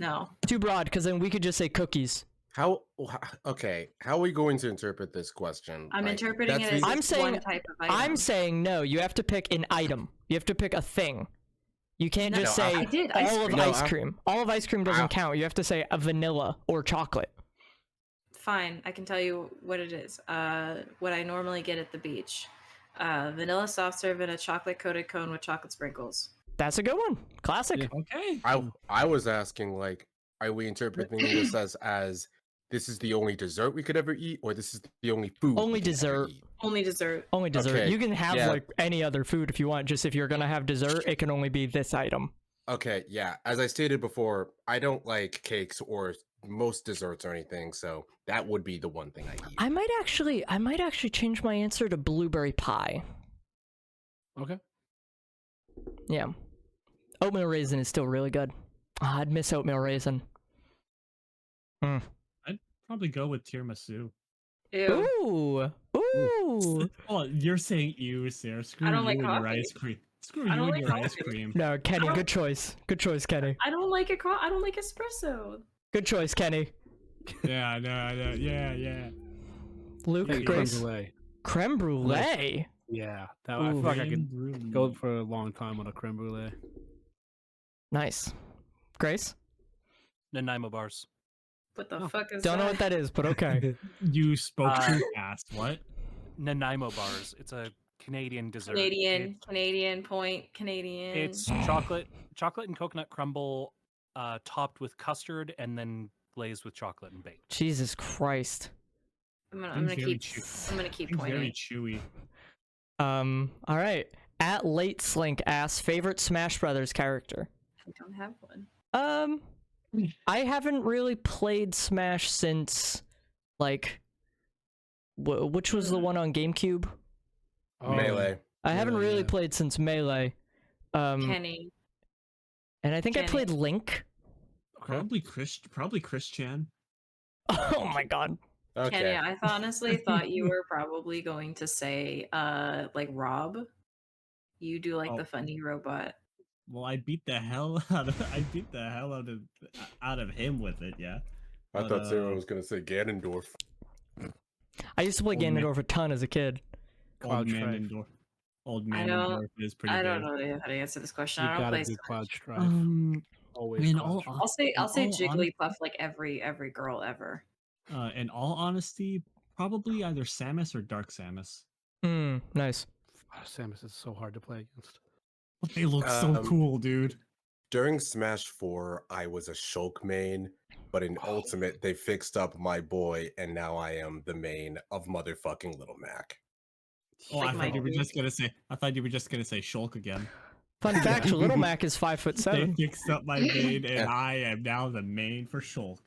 No, Too broad, because then we could just say cookies. Okay, how are we going to interpret this question? I'm Like, interpreting that's it as the- I'm just saying- one type of item. I'm saying no. You have to pick an item. You have to pick a thing. You can't No, just I say did, ice all of cream. No, ice cream. All of ice cream doesn't count. You have to say a vanilla or chocolate. Fine, I can tell you what it is. What I normally get at the beach: vanilla soft serve and a chocolate coated cone with chocolate sprinkles. That's a good one. Classic. Yeah. Okay. I was asking, like, are we interpreting this as this is the only dessert we could ever eat, or this is the only food? Only we could ever dessert. eat? Only dessert. Only dessert. Okay, You can have yeah. like any other food if you want. Just if you're gonna have dessert, it can only be this item. Okay, yeah. As I stated before, I don't like cakes or most desserts or anything, so that would be the one thing I eat. I might actually change my answer to blueberry pie. Okay. Yeah. Oatmeal raisin is still really good. Ah, I'd miss oatmeal raisin. I'd probably go with tiramisu. Ew. Ooh. Ooh. Oh, you're saying you, Sarah. Screw I you don't like and your coffee. ice cream. Screw I you don't and like your ice coffee. cream. No, Kenny, good choice. Good choice, Kenny. I don't like it. I don't like espresso. Good choice, Kenny. Yeah, no, yeah. Luke, Creme Grace. brulee. Creme brulee. Yeah, that, I Ooh. feel like I Creme could brulee. go for a long time on a creme brulee. Nice. Grace? Nanaimo bars. What the Oh, fuck is Don't that? know what that is, but okay. You spoke Uh, too fast. What? Nanaimo bars. It's a Canadian dessert. Canadian point, Canadian. It's chocolate and coconut crumble, topped with custard and then glazed with chocolate and baked. Jesus Christ. I'm gonna Things very keep. chew- I'm gonna keep Things very pointing. chewy. All right. At Late Slink asks favorite Smash Brothers character. I don't have one. I haven't really played Smash since, like, which was the one on GameCube? Oh, Melee. I haven't Melee, really yeah. played since Melee. Kenny. And I think I Kenny. played Link. Probably Chris Chan. Oh my god. Okay. Kenny, I honestly thought you were probably going to say, like Rob. You do like Oh. the funny robot. Well, I beat the hell out of him with it. Yeah. I But, thought Sarah was gonna say Ganondorf. I used to play Old man. Ganondorf a ton as a kid. Old Cloud man Strife. Endorf. Old I man don't- Endorf is pretty I don't good. know how to answer this question. You I don't gotta play. do Smash. Cloud Strife. In Always Cloud all Strife. I'll say in all Jigglypuff like every girl ever. in all honesty, probably either Samus or Dark Samus. Nice. Samus is so hard to play against. But they look so cool, dude. During Smash 4, I was a Shulk main, but in Ultimate, they fixed up my boy, and now I am the main of motherfucking Little Mac. Oh, Like I thought you were Mikey. just gonna say. I thought you were just gonna say Shulk again. Fun fact, Little Mac is 5'7". They fixed up my main, and I am now the main for Shulk.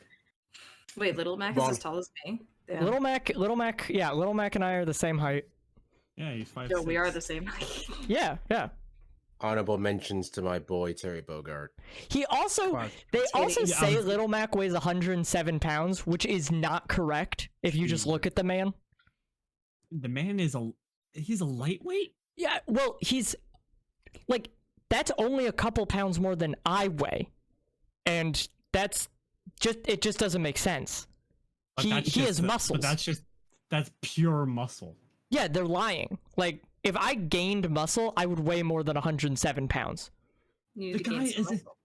Wait, Little Mac is Bon- as tall as me. Damn. Little Mac, yeah, Little Mac and I are the same height. Yeah, he's 5'6". No, we are the same height. Yeah, yeah. Honorable mentions to my boy Terry Bogard. He also, Cloud. they Skinny. also Yeah, say Little Mac weighs 107 pounds, which is not correct if you just look at the man. The man is he's a lightweight. Yeah, well, he's, like, that's only a couple pounds more than I weigh. And it just doesn't make sense. But that's He has just- muscles. But that's pure muscle. Yeah, they're lying. Like, if I gained muscle, I would weigh more than 107 pounds. You The need to gain guy some is muscle.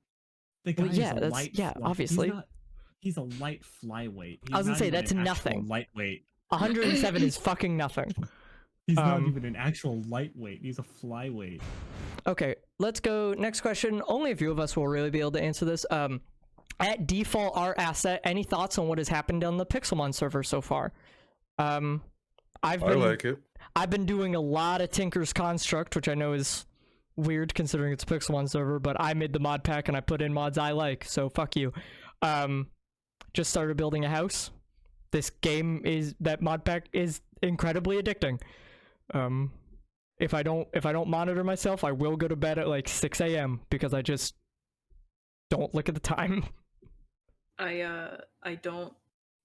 the guy Well, yeah, is a that's- light. yeah, fly- obviously. He's a light flyweight. He's I was gonna not say, even that's an actual nothing. Lightweight. 107 is fucking nothing. He's not Um, even an actual lightweight. He's a flyweight. Okay, let's go. Next question. Only a few of us will really be able to answer this. At default art asset, any thoughts on what has happened on the Pixelmon server so far? I've been, like it. I've been doing a lot of Tinker's Construct, which I know is weird considering it's a Pixelmon server, but I made the mod pack and I put in mods I like, so fuck you. Just started building a house. This game that mod pack is incredibly addicting. If I don't monitor myself, I will go to bed at like 6 a.m. because I just don't look at the time. I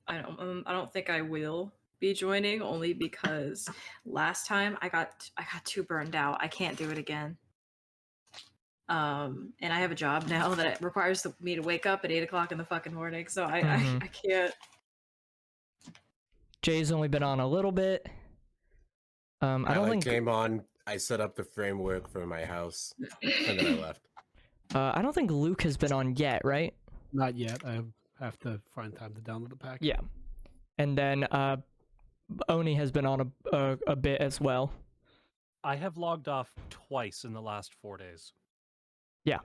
don't think I will be joining, only because last time I got too burned out. I can't do it again. And I have a job now that it requires me to wake up at 8 o'clock in the fucking morning, so I can't. Jay's only been on a little bit. I don't think came on. I set up the framework for my house, and then I left. I don't think Luke has been on yet, right? Not yet. I have to find time to download the pack. Yeah, and then Oni has been on a bit as well. I have logged off twice in the last 4 days. Yeah,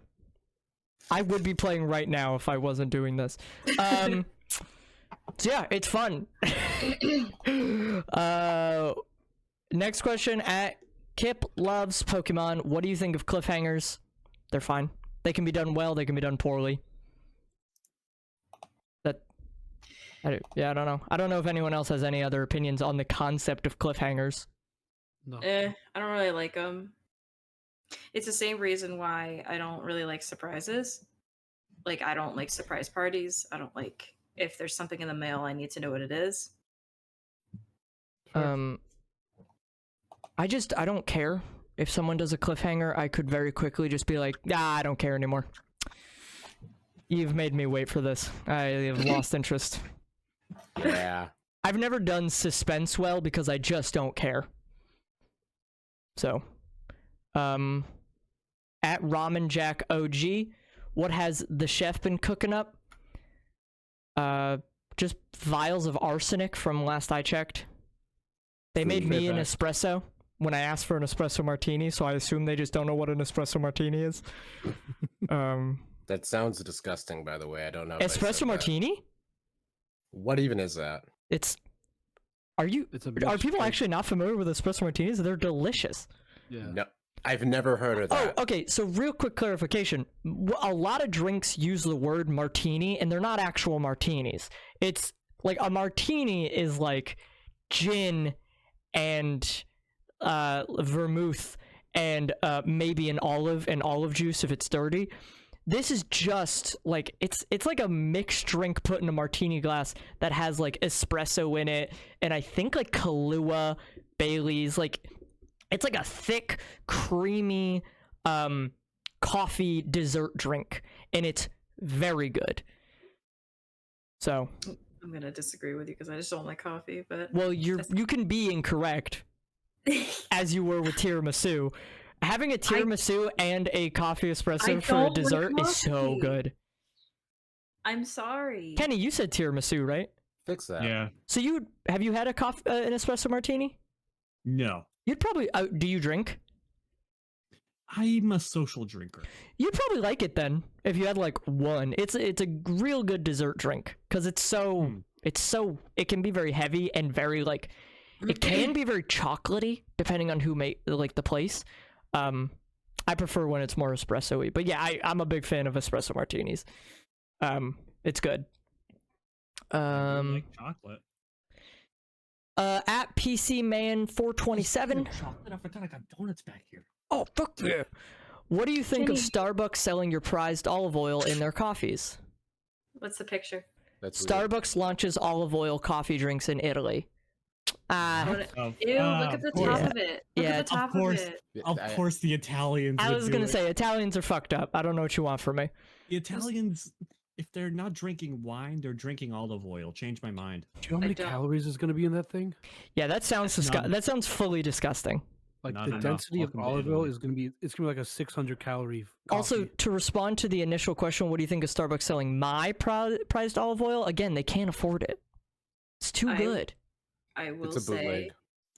I would be playing right now if I wasn't doing this. So yeah, it's fun. Next question at Kip loves Pokemon. What do you think of cliffhangers? They're fine. They can be done well. They can be done poorly. I don't know. I don't know if anyone else has any other opinions on the concept of cliffhangers. No. I don't really like them. It's the same reason why I don't really like surprises. Like, I don't like surprise parties. I don't like if there's something in the mail, I need to know what it is. I don't care. If someone does a cliffhanger, I could very quickly just be like, I don't care anymore. You've made me wait for this. I have lost interest. Yeah. I've never done suspense well because I just don't care. So, at Ramen Jack OG, what has the chef been cooking up? Just vials of arsenic from last I checked. They made me an espresso when I asked for an espresso martini, so I assume they just don't know what an espresso martini is. That sounds disgusting, by the way. I don't know. If I said Espresso that. martini? What even is that? Are people mixture. actually not familiar with espresso martinis? They're delicious. Yeah. No, I've never heard of that. Oh, okay. So real quick clarification. A lot of drinks use the word martini, and they're not actual martinis. It's like a martini is like gin and vermouth and maybe an olive juice if it's dirty. This is just like it's like a mixed drink put in a martini glass that has like espresso in it, and I think like Kahlua, Bailey's. Like it's like a thick, creamy coffee dessert drink, and it's very good. So I'm gonna disagree with you because I just don't like coffee. But well, you can be incorrect, as you were with tiramisu. Having a tiramisu and a coffee espresso for a don't like dessert is so coffee. good. I'm sorry. Kenny, you said tiramisu, right? Fix that. Yeah. So have you had an espresso martini? No. You'd probably do you drink? I'm a social drinker. You'd probably like it then if you had like one. It's a real good dessert drink because it can be very heavy and very like it can be very chocolatey depending on who made like the place. I prefer when it's more espresso-y, but yeah, I'm a big fan of espresso martinis. It's good. I like chocolate. At PC Man 427. Chocolate. I forgot I got donuts back here. Oh fuck yeah! What do you think of Jenny. Starbucks selling your prized olive oil in their coffees? What's the picture? That's weird. Starbucks launches olive oil coffee drinks in Italy. Ew! Look at the top of it. Look at the top of it. Of course, the Italians. I would was do gonna it. say Italians are fucked up. I don't know what you want from me. The Italians, if they're not drinking wine, they're drinking olive oil. Change my mind. Do you know how many don't. calories is going to be in that thing? Yeah, that sounds None. that sounds fully disgusting. Like Not the enough. density of Welcome to olive oil Italy. is going to be like a 600 calorie. Also, coffee. to respond to the initial question, what do you think of Starbucks selling my prized olive oil? Again, they can't afford it. It's too good. I will It's a bootleg.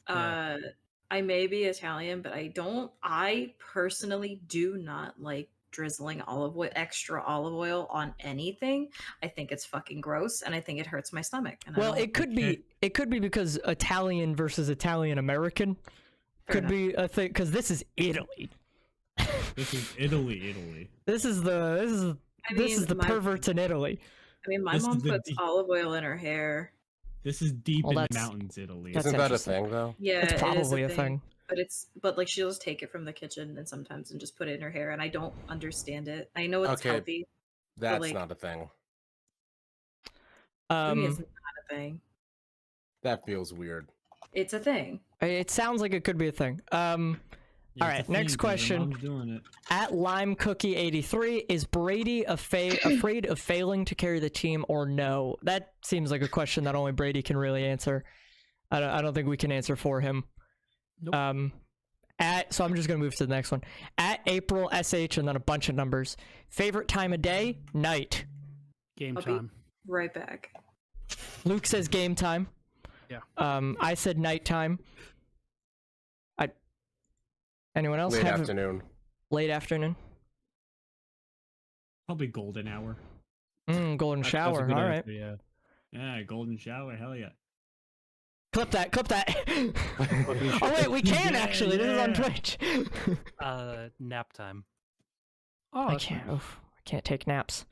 say, I may be Italian, but I personally do not like drizzling extra olive oil on anything. I think it's fucking gross, and I think it hurts my stomach. And I Well, don't- it could be it could be because Italian versus Italian American Fair could enough. be a thing, because this is Italy. This is Italy. This is the my, perverts in Italy. I mean, my This is mom the puts deep- olive oil in her hair. This is deep Well, in the that's- mountains, Italy. that's Isn't that a interesting. thing though? Yeah, It's it is probably a thing. But like she'll just take it from the kitchen and sometimes and just put it in her hair, and I don't understand it. I know it's Okay. healthy. That's like- not a thing. I mean, it's not a thing. That feels weird. It's a thing. It sounds like it could be a thing. Yeah, Alright, it's a next thing 'cause your question. mom's doing it. At LimeCookie83, is Brady afraid of failing to carry the team or no? That seems like a question that only Brady can really answer. I don't think we can answer for him. Nope. So I'm just gonna move to the next one. At April SH and then a bunch of numbers. Favorite time of day? Night. Game I'll be- time. Right back. Luke says game time. Yeah. I said nighttime. Anyone else Late have afternoon. late afternoon? Probably golden hour. Golden That's a shower. good All right. answer, yeah. Yeah, golden shower. Hell yeah. Clip that. Oh wait, we can Yeah, actually. This is on yeah. Twitch. Nap time. Oh, I that's can't. nice. Oof, I can't take naps.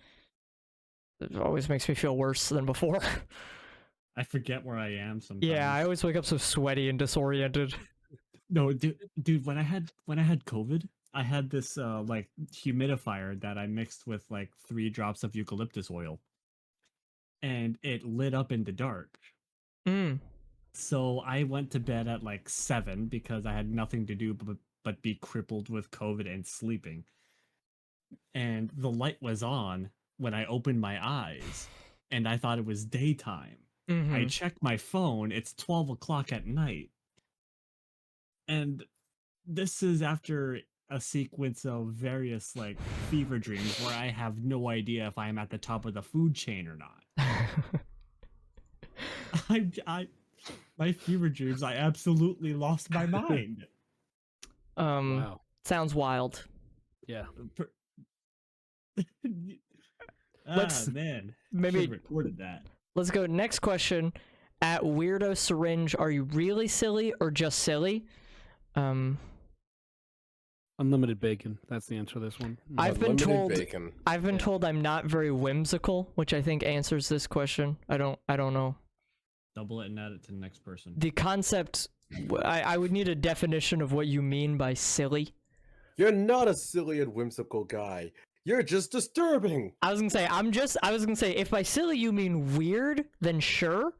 It always makes me feel worse than before. I forget where I am sometimes. Yeah, I always wake up so sweaty and disoriented. No, dude, when I had COVID, I had this like humidifier that I mixed with like 3 drops of eucalyptus oil, and it lit up in the dark. Mm. So I went to bed at like 7 because I had nothing to do but be crippled with COVID and sleeping. And the light was on when I opened my eyes, and I thought it was daytime. I Mhm. checked my phone, it's 12 o'clock at night. And this is after a sequence of various like fever dreams where I have no idea if I'm at the top of the food chain or not. My fever dreams, I absolutely lost my mind. Wow. Sounds wild. Yeah. Let's- Man, maybe- should've recorded that. Let's go next question. At Weirdo Syringe, are you really silly or just silly? Unlimited bacon. That's the answer to this one. I've been Unlimited told- bacon. I've been Yeah. told I'm not very whimsical, which I think answers this question. I don't know. Double it and add it to the next person. The concept, I would need a definition of what you mean by silly. You're not a silly and whimsical guy. You're just disturbing. I was gonna say, if by silly you mean weird, then sure.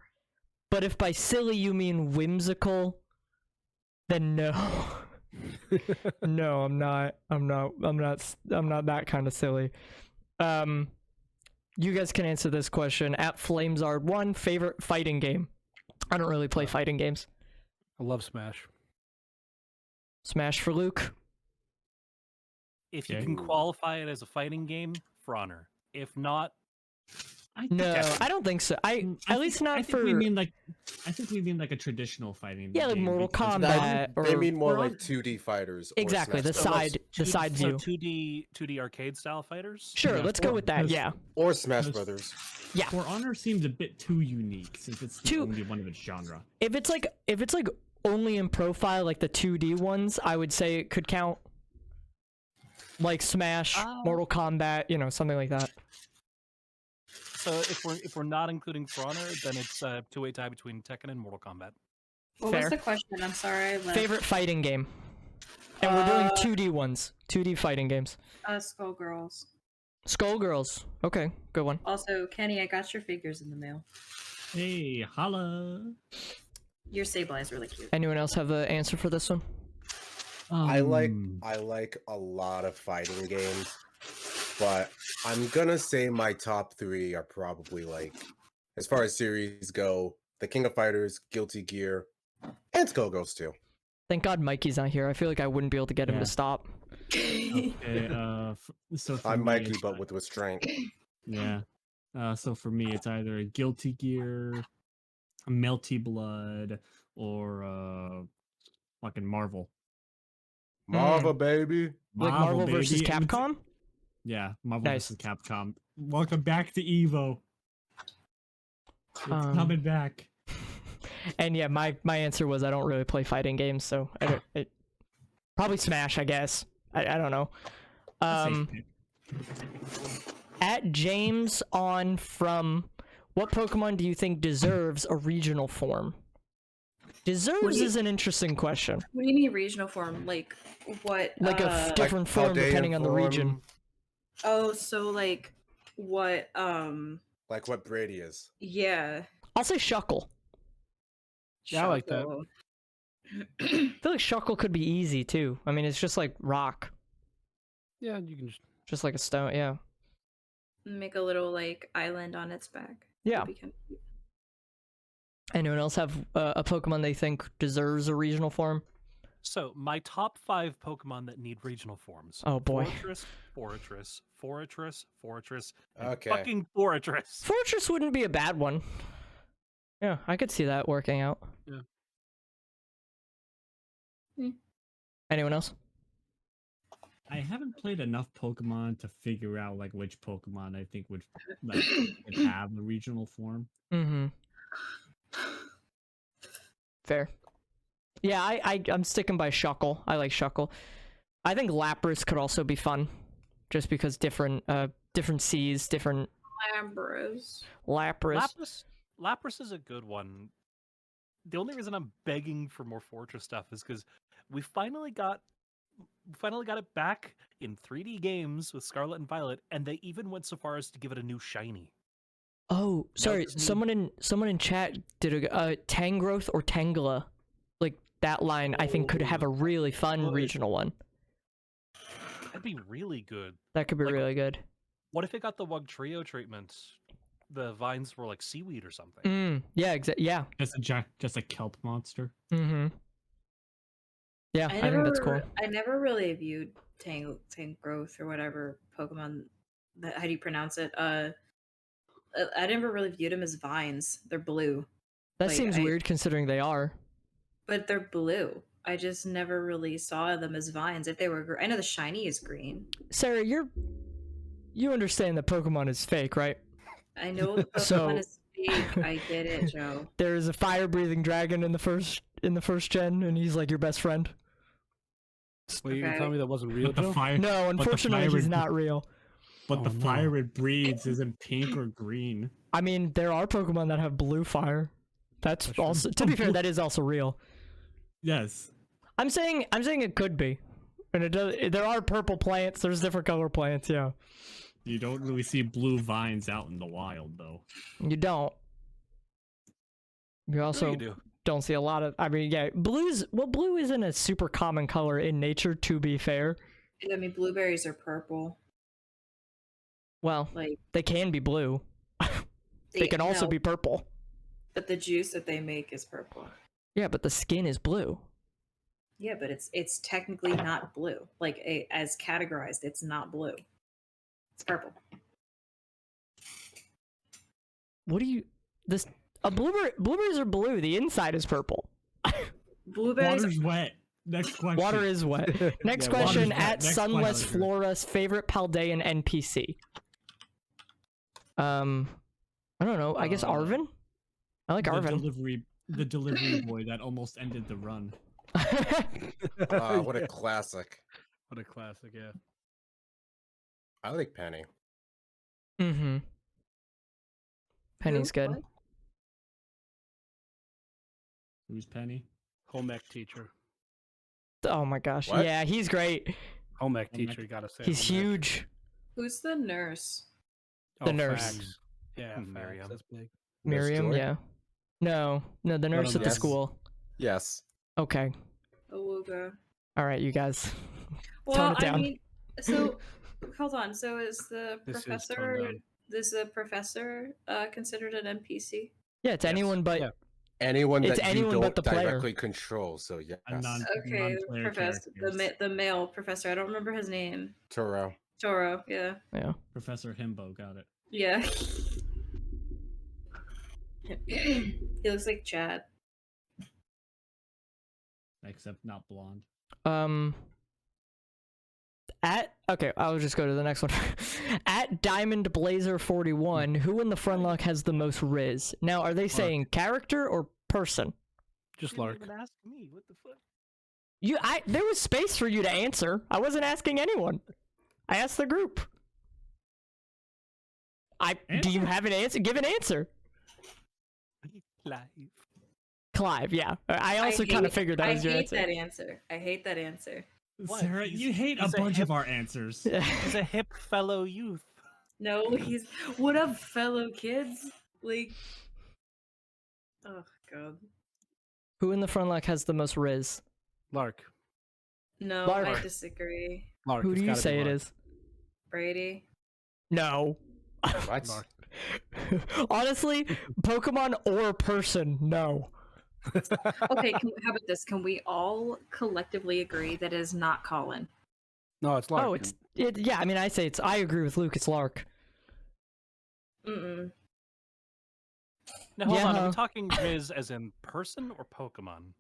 But if by silly you mean whimsical, then no. No, I'm not that kind of silly. You guys can answer this question. At Flamesard1, favorite fighting game? I don't really play fighting games. I love Smash. Smash for Luke. If you Okay. can qualify it as a fighting game, For Honor. If not, No, Okay. I don't think so. At least not I think for we mean like a traditional fighting. Yeah, like game Mortal because Kombat. They or- mean more or- like 2D fighters. or Exactly, the Smash side Brothers. view. 2D arcade style fighters. Sure, Yeah, let's go for- with that. because- Yeah. Or Smash Because- Brothers. Yeah. For Honor seems a bit too unique since it's the Too- only one of its genre. If it's like only in profile, like the 2D ones, I would say it could count. Like Smash, Mortal Kombat, something like that. So if we're not including For Honor, then it's a 2-way tie between Tekken and Mortal Kombat. What Fair. was the question? I'm sorry. I left. Favorite fighting game? And we're doing 2D ones. 2D fighting games. Skullgirls. Skullgirls. Okay, good one. Also, Kenny, I got your figures in the mail. Hey, holla! Your Sableye is really cute. Anyone else have an answer for this one? I like Um, a lot of fighting games, but I'm gonna say my top 3 are probably like, as far as series go, The King of Fighters, Guilty Gear, and Skullgirls too. Thank God Mikey's not here. I feel like I wouldn't be able to get him Yeah. to stop. Okay, so for I'm me, Mikey, it's, but with restraint. yeah. So for me, it's either Guilty Gear, Melty Blood, or fucking Marvel. Marva, baby. Like Marvel versus baby, and it's- Capcom? Yeah, Marvel Nice. versus Capcom. Welcome back to Evo. It's Um, coming back. And yeah, my answer was I don't really play fighting games, so probably Smash, I guess. I don't know. Safe pick. At James on from, what Pokemon do you think deserves a regional form? Deserves is an interesting question. What do you mean regional form? Like what? Like a different form depending on the region. Oh, so like what? Like what Brady is. Yeah. I'll say Shuckle. Yeah, I like that. Shuckle. I feel like Shuckle could be easy too. I mean, it's just like rock, Yeah, you can just like a stone. Yeah. Make a little like island on its back. Yeah. That'd be kinda cute. Anyone else have a Pokemon they think deserves a regional form? So my top 5 Pokemon that need regional forms. Oh boy. Fortress, and Okay. fucking Fortress. Fortress wouldn't be a bad one. Yeah, I could see that working out. Yeah. Anyone else? I haven't played enough Pokemon to figure out like which Pokemon I think would like would have a regional form. Mm-hmm. Fair. Yeah, I'm sticking by Shuckle. I like Shuckle. I think Lapras could also be fun, just because different seas, different Lapras. Lapras is a good one. The only reason I'm begging for more Fortress stuff is because we finally got it back in 3D games with Scarlet and Violet, and they even went so far as to give it a new shiny. Oh, sorry. just need- Someone in chat did a Tangrowth or Tangela, like that line. I think could have a really fun good. regional one. That'd be really good. That could be Like- really good. What if it got the Wugtrio treatment? The vines were like seaweed or something. Yeah, yeah. Just a kelp monster. Mm-hmm. Yeah, I think that's cool. I never really viewed Tangrowth or whatever Pokemon. How do you pronounce it? I never really viewed them as vines. They're blue, That like, seems weird considering they are. but they're blue. I just never really saw them as vines. If they were, I know the shiny is green. Sarah, you understand that Pokemon is fake, right? I know the Pokemon So- is fake. I get it, Joe. There's a fire-breathing dragon in the first gen, and he's like your best friend. Well, you Okay. tell me that wasn't real, But the Joe? fire, No, unfortunately, he's not real. but the Oh, no. fire it breeds isn't pink or green. I mean, there are Pokemon that have blue fire. That's That's true. also, to be fair, that is also real. Yes. I'm saying it could be, and it does. There are purple plants. There's different color plants. Yeah, You don't really see blue vines out in the wild though. you don't. You also you do. don't see a lot of. I mean, yeah, blue isn't a super common color in nature. To be fair, I mean, blueberries are purple. well, Like they can be blue. They can also no, be purple. But the juice that they make is purple. Yeah, but the skin is blue. Yeah, but it's technically not blue. Like as categorized, it's not blue. It's purple. What do you? Blueberries are blue. The inside is purple. Blueberries. Water's wet. Next question. Water is wet. Next Yeah, question water's wet. at Next Sunless question. Flora's favorite Paldean NPC. I don't know. I guess Arvin. I like Arvin. The delivery boy that almost ended the run. What a classic. What a classic, yeah. I like Penny. Mm-hmm. Penny's good. What? Who's Penny? Home ec teacher. Oh my gosh. What? Yeah, he's great. Home ec Home ec- teacher, you gotta say. He's home ec. huge. Who's the nurse? The nurse. facts. Yeah, facts, Miriam. that's big. Miss Miriam, Joy? yeah. No, the nurse no, at the yes. school. Yes. Okay. Awuga. All right, you guys. Well, Tone it down. I mean, so hold on. So is the This is toned professor? down. Is the professor considered an NPC? Yeah, it's anyone but Yeah. Anyone It's that anyone you but don't the player. directly control, so yes. A non- Okay, the non-player professor, characters. the male professor. I don't remember his name. Toro. Toro. Yeah. yeah. Professor Himbo got it. Yeah. He looks like Chad. Except not blonde. Okay, I'll just go to the next one. At Diamond Blazer 41, who in the Friendlocke has the most Riz? Now, are they saying character or person? Just You didn't Lark. even ask me. What the fuck? There was space for you to answer. I wasn't asking anyone. I asked the group. Do you have an answer? Give an answer. Live. Clive, yeah. I also kind of figured that was your answer. I hate that answer. I hate that answer. What? Sarah, you hate a he's a bunch hip- of our answers. He's a hip fellow youth. No, he's what up, fellow kids? Like, oh god. Who in the Friendlocke has the most Riz? Lark. No, Lark. I disagree. Lark. Who it's do you gotta be say it Lark. is? Brady. No. What? Lark. Honestly, Pokemon or person, no. Okay, how about this? Can we all collectively agree that it is not Colin? No, it's Lark. Oh, yeah, I mean, I agree with Luke, it's Lark. Mm-mm. Now hold on, are Yeah. we talking Riz as in person or Pokemon?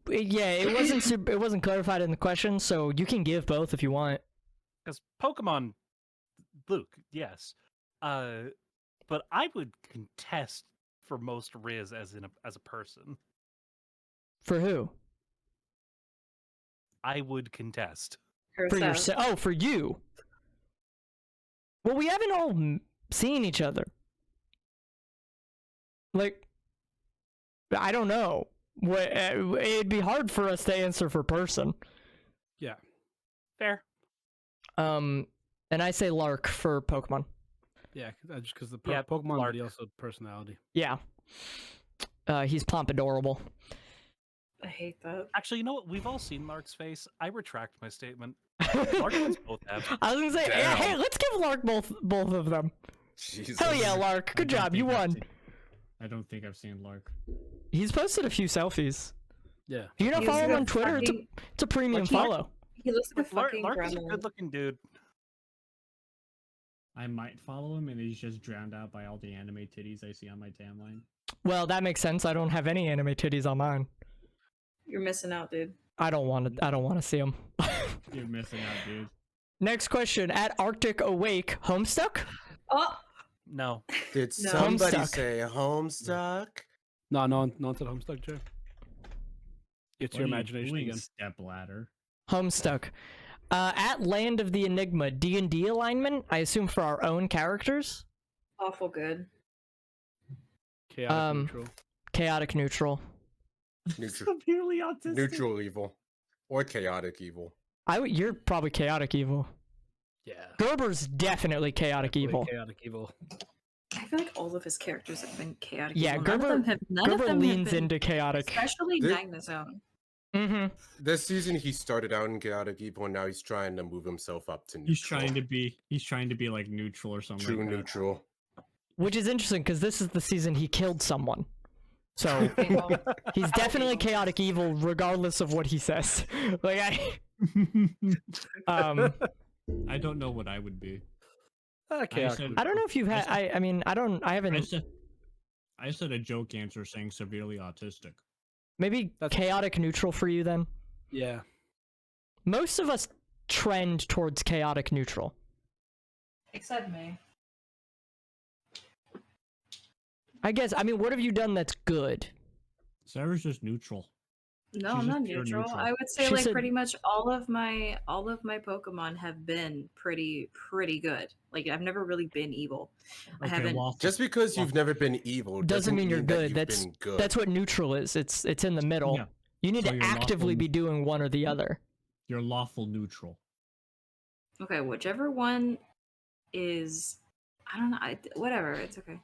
It wasn't clarified in the question, so you can give both if you want. Because Pokemon, Luke, yes, but I would contest for most Riz as a person. For who? I would contest. For Herself. yourself? Oh, for you. Well, we haven't all seen each other. Like, I don't know. It'd be hard for us to answer for person. Yeah. Fair. And I say Lark for Pokemon. Yeah, just because the Yeah, Pokemon, Lark. but he also personality. Yeah. He's pompadourable. I hate that. Actually, you know what? We've all seen Lark's face. I retract my statement. Lark has both abs. I was gonna say, Damn. hey, let's give Lark both of them. Jesus. Hell yeah, Lark. I Good don't job. You think I've won. seen- I don't think I've seen Lark. He's posted a few selfies. Yeah. Do you not He's follow him a on Twitter? fucking- It's a premium Like, Lark- follow. He looks like a Lark, fucking Lark is a gremlin. good-looking dude. I might follow him, and he's just drowned out by all the anime titties I see on my timeline. Well, that makes sense. I don't have any anime titties on mine. You're missing out, dude. I don't want to see them. You're missing out, dude. Next question. At Arctic Awake, Homestuck? Oh, No. Did No. somebody Homestuck. say Homestuck? No one said Homestuck, Jay. It's your What are you imagination doing, again. Stepladder. Homestuck. At Land of the Enigma, D&D alignment, I assume for our own characters? awful good. Chaotic neutral. Chaotic neutral. Neutral, Severely autistic. neutral evil. Or chaotic evil. You're probably chaotic evil. Yeah. Gerber's definitely chaotic evil. Chaotic evil. I feel like all of his characters have been chaotic. Yeah, evil. Gerber- None of Gerber them leans have been, into chaotic. especially This- Magnezone. Mm-hmm. This season he started out in chaotic evil and now he's trying to move himself up to neutral. He's trying to be like neutral or something. True like that. neutral. Which is interesting because this is the season he killed someone. So Okay, well, he's definitely chaotic evil regardless of what he says. Like I don't know what I would be. Chaotic said- neutral. I don't know if you've had I I haven't said a joke answer saying severely autistic. maybe That's- chaotic neutral for you then. Yeah. Most of us trend towards chaotic neutral. except me. I guess what have you done that's good? Sarah's just neutral. No, She's I'm not just pure neutral. neutral. I would say She like said- pretty much all of my Pokemon have been pretty good. Like I've never really been evil. I haven't. lawful. Just because you've never been evil Doesn't mean you're that good. you've That's- been good. That's what neutral is. It's in the middle. Yeah. You need So to you're actively lawful- be doing one or the other. You're lawful neutral. Okay, whichever one is, I don't know. Whatever, it's okay.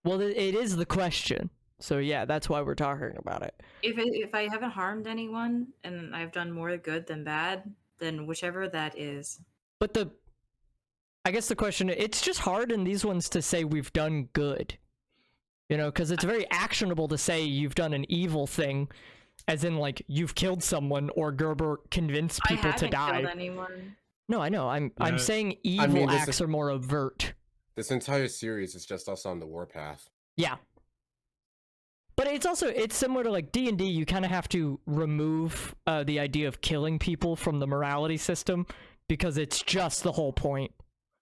Well, it is the question. So yeah, that's why we're talking about it. If I haven't harmed anyone and I've done more good than bad, then whichever that is. But I guess the question, it's just hard in these ones to say we've done good. You know, because it's very actionable to say you've done an evil thing, as in like you've killed someone or Gerber convinced people I to haven't die. killed anyone. No, I know. I'm Yeah. saying evil this acts is- are more overt. This entire series is just us on the warpath. Yeah. But it's similar to like D&D. You kind of have to remove the idea of killing people from the morality system because it's just the whole point.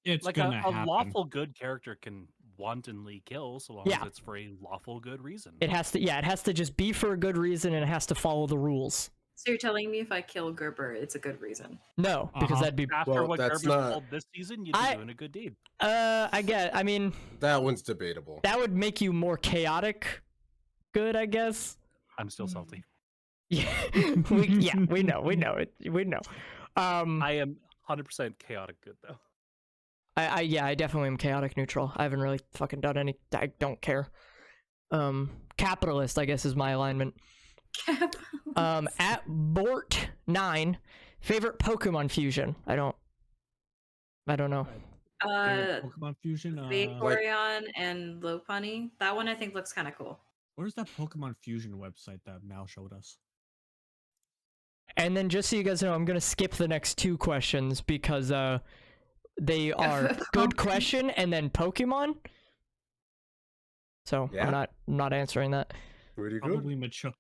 It's Like gonna a happen. lawful good character can wantonly kill so long Yeah. as it's for a lawful good reason. It has to, yeah, it has to just be for a good reason, and it has to follow the rules. So you're telling me if I kill Gerber, it's a good reason? No, because Uh-huh. that'd be. After Well, what that's Gerber's not- pulled this season, you'd be doing a good deed. I mean, That one's debatable. that would make you more chaotic. Good, I guess. I'm still salty. Yeah, we know it. I am 100% chaotic good though. I definitely am chaotic neutral. I haven't really fucking done any. I don't care. Capitalist, I guess, is my alignment. At Bort9, favorite Pokemon fusion. I don't know. Pokemon Fusion. Vaporeon and Lopunny. That one I think looks kind of cool. Where's that Pokemon Fusion website that Mal showed us? And then just so you guys know, I'm gonna skip the next two questions because they are good question and then Pokemon. So Yeah. I'm not answering that. Pretty good.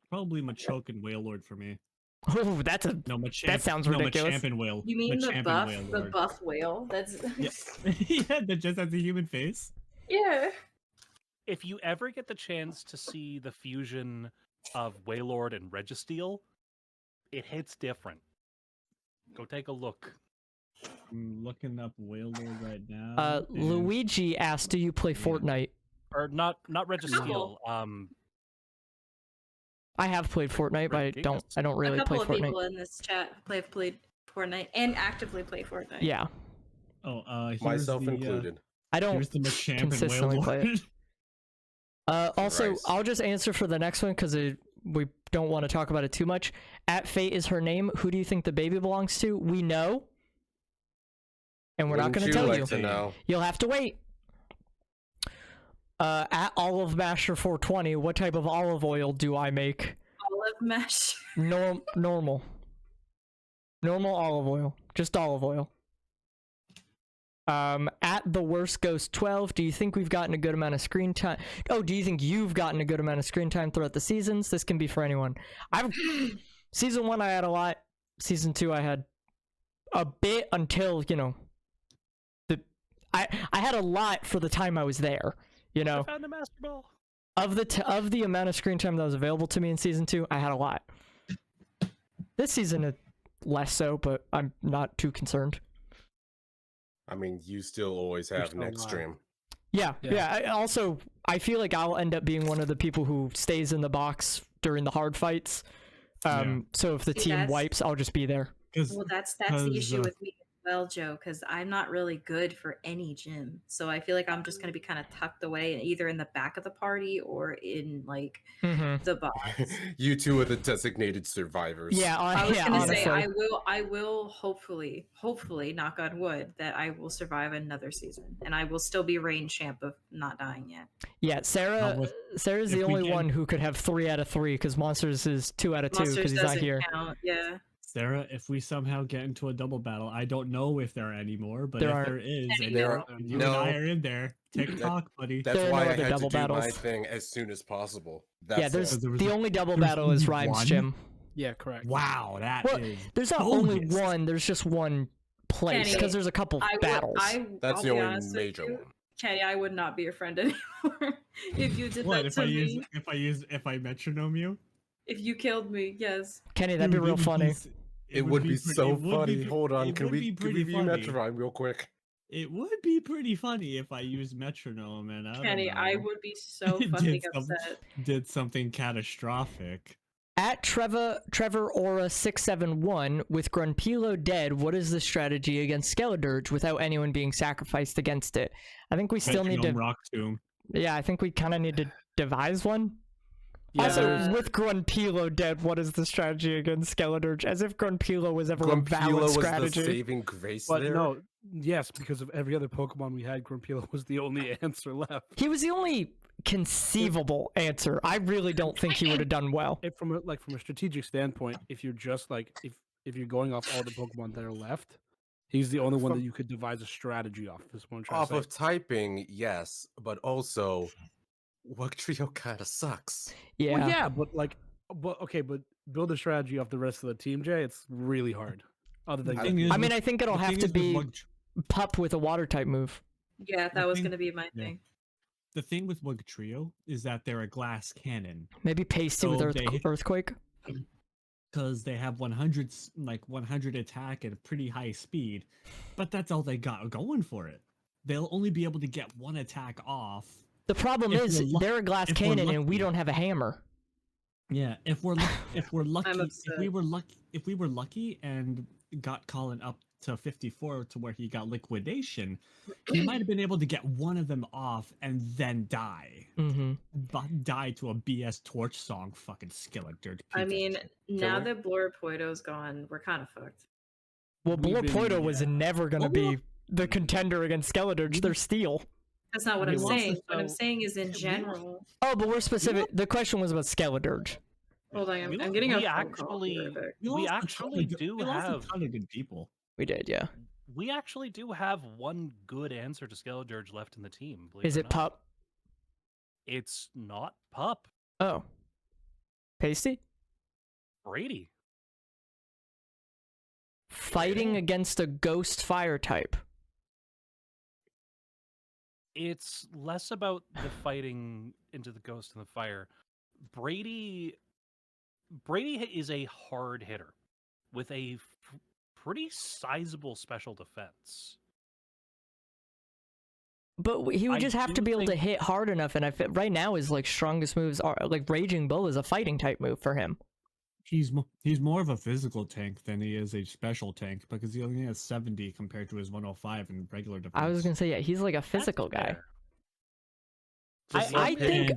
Probably Machoke and Wailord for me. Oh, that's a No, Machamp. That sounds ridiculous. Machamp and Whale. You mean Machamp and the Wailord. buff whale? That's Yeah. Yeah, that just has a human face. yeah. If you ever get the chance to see the fusion of Wailord and Registeel, it hits different. Go take a look. I'm looking up Wailord right now. and- Luigi asked, "Do you play Fortnite?" Or not Registeel. I have played Fortnite, but I don't really a couple play of Fortnite. people in this chat have played Fortnite and actively play Fortnite. Yeah, Here's Myself the, included. I don't Here's the Machamp and consistently play it. Wailord. Also, Christ. I'll just answer for the next one because we don't want to talk about it too much. At Fate is her name. Who do you think the baby belongs to? We know, and we're not Wouldn't going to tell like you. to know? You'll have to wait. At Olive Master 420, what type of olive oil do I make? Olive mesh. Normal olive oil, just olive oil. At the worst ghost 12, do you think we've gotten a good amount of screen time? Oh, do you think you've gotten a good amount of screen time throughout the seasons? This can be for anyone. Season 1 I had a lot. Season 2 I had a bit until, I had a lot for the time I was there, I found a Master Ball. of the amount of screen time that was available to me in season 2, I had a lot. This season less so, but I'm not too concerned. I mean, you still always have still next alive. stream. Yeah. Yeah. I feel like I'll end up being one of the people who stays in the box during the hard fights. So if the See, team that's- wipes, I'll just be there. Well, that's the 'cause, issue with me as well, Joe, because I'm not really good for any gym. So I feel like I'm just gonna be kind of tucked away, either in the back of the party or in like Mm-hmm. the box. You two are the designated survivors. Yeah, I was yeah, gonna honestly. say I will hopefully, knock on wood, that I will survive another season and I will still be reign champ of not dying yet. Yeah, Sarah's if the we only can- one who could have 3 out of 3 because Monsters is 2 out of 2 Monsters because he's not doesn't here. count. Yeah. Sarah, if we somehow get into a double battle, I don't know if there are any more, but There if aren't. there is, and There you no. and I are in there, TikTok, buddy. That's There are why no I other had double to do my battles. thing as soon as possible. Yeah, That's there's all. There was the a- only double there's battle is only Rhymes one? Gym. Yeah, correct. Wow, that Well, is. There's not only bogus. one, there's just one place Kenny, because there's a couple battles. That's I'll the be only honest with major you, one. Kenny, I would not be your friend anymore if you did What that if to I me. if I metronome you? If you killed me, yes. Kenny, that'd be Dude, real funny. It would be pretty- so it would funny. be- Hold on, it can would be we pretty review funny. Metrorime real quick? It would be pretty funny if I used metronome and I don't Kenny, I know, would be so Did fucking some- upset. did something catastrophic. At Trevor Aura 671 with Grunpilo dead, what is the strategy against Skeledirge without anyone being sacrificed against it? I think we still need to. Metronome Rock Tomb. Yeah, I think we kind of need to devise one. Yeah, Also, there's- with Grunpilo dead, what is the strategy against Skeledirge? As if Grunpilo was ever a Grumpilo valid was the strategy. saving grace but there. no, yes, because of every other Pokemon we had, Grumpilo was the only answer left. He was the only conceivable answer. I really don't think he would have done well. From a strategic standpoint, if you're just like if you're going off all the Pokemon that are left, he's the only one that you could devise a strategy off. This one trying Off to say. of typing, yes, but also, Wugtrio kind of sucks. Yeah. Well, yeah, but but build a strategy off the rest of the team, Jay. It's really hard. Other than The thing is I mean, with- I think it'll the have thing to is with be Wug- Pup with a water type move. Yeah, The that was thing- gonna be my yeah. thing. the thing with Wug Trio is that they're a glass cannon Maybe Pasty with So they- Earthquake. because they have 100 100 attack at a pretty high speed, but that's all they got going for it. They'll only be able to get one attack off. The problem If is we're lu- they're a glass if we're cannon and we lucky. don't have a hammer. Yeah, if we're lucky, if we upset. were lucky and got Colin up to 54 to where he got liquidation, he might have been able to get one of them off and then die. Mm-hmm. But die to a BS Torch song fucking skillet dirt. I pizza mean, shit. now we're- that Blorpoito's gone, we're kind of fucked. Well, We've been- Blorpoito was never gonna be the contender against Skeledirge. They're steel. That's not what We I'm lost saying. the- What I'm so- saying is in general. Oh, but we're specific. The question was about Skeledirge. Hold on, We I'm getting a we phone call. Be actually- right back. We we lost a ton actually of good- do we lost have- a ton of good people. We did, yeah. We actually do have one good answer to Skeledirge left in the team. believe Is or it not. Pup? It's not Pup. Oh. Pasty? Brady. Fighting against a ghost fire type. It's less about the fighting into the ghost and the fire. Brady is a hard hitter with a pretty sizable special defense. But he would I just have do to be able to think- hit hard enough, and right now his like strongest moves are like Raging Bull is a fighting type move for him. He's more of a physical tank than he is a special tank because he only has 70 compared to his 105 in regular defense. I was gonna say, yeah, he's like a That's physical guy. fair. Just I slap think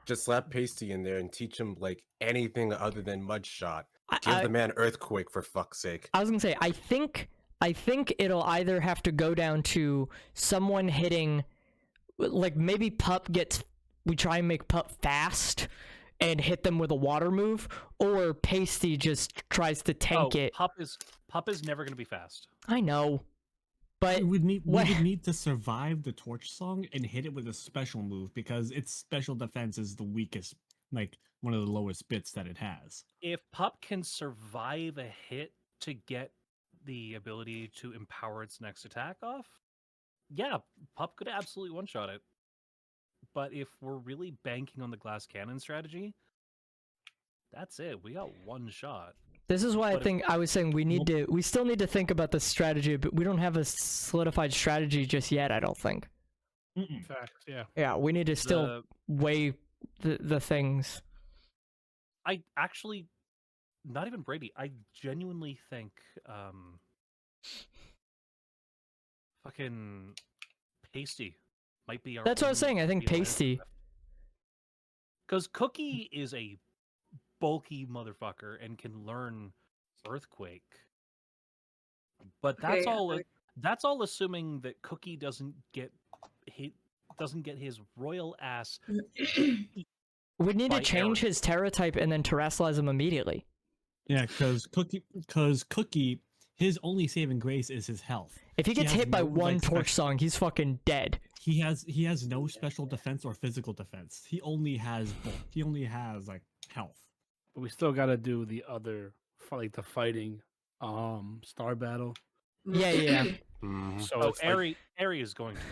just slap Pasty in there and teach him like anything other than mud shot. I, Give I, the man earthquake for fuck's sake. I was gonna say, I think it'll either have to go down to someone hitting, like maybe Pup we try and make Pup fast and hit them with a water move, or Pasty just tries to tank it. Pup is never going to be fast. I know, but we would what- need to survive the torch song and hit it with a special move because its special defense is the weakest, like one of the lowest bits that it has. If Pup can survive a hit to get the ability to empower its next attack off, yeah, Pup could absolutely one-shot it. But if we're really banking on the glass cannon strategy, that's it. We got one shot. this is why I But if- think I was saying we still need to think about the strategy, but we don't have a solidified strategy just yet. I don't think. Facts, yeah. Yeah, we need to still The- weigh the things. I actually, not even Brady. I genuinely think, fucking Pasty might be our. That's what I was saying. I think Pasty. Because Cookie is a bulky motherfucker and can learn Earthquake. But that's Okay, all. That's all assuming that Cookie doesn't get his royal ass. We need to by change error. his Terra type and then terrestrialize him immediately. Yeah, because Cookie, his only saving grace is his health. If he He gets has hit by no, one like, torch special- song, he's fucking dead. He has no special defense or physical defense. He only has both. He only has like health. But we still got to do the other, like the fighting, star battle. Yeah, yeah. Mhm. So Oh, it's like, Ari is going to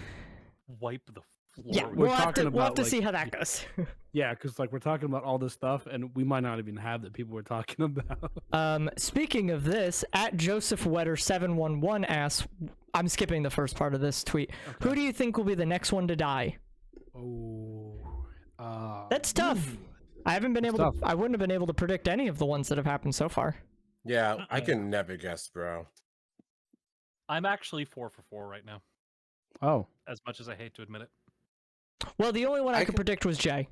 wipe the floor. Yeah, with we're we'll have to talking we'll have about, to like, see how that goes. yeah, because like we're talking about all this stuff, and we might not even have the people we're talking about. Speaking of this, at Joseph Wetter 711 asks, I'm skipping the first part of this tweet. Who do you think will be the next one to die? Oh, That's tough. I haven't been It's able to. tough. I wouldn't have been able to predict any of the ones that have happened so far. Yeah, I can never guess, bro. I'm actually 4 for 4 right now, Oh, as much as I hate to admit it. Well, the only one I I could can- predict was Jay.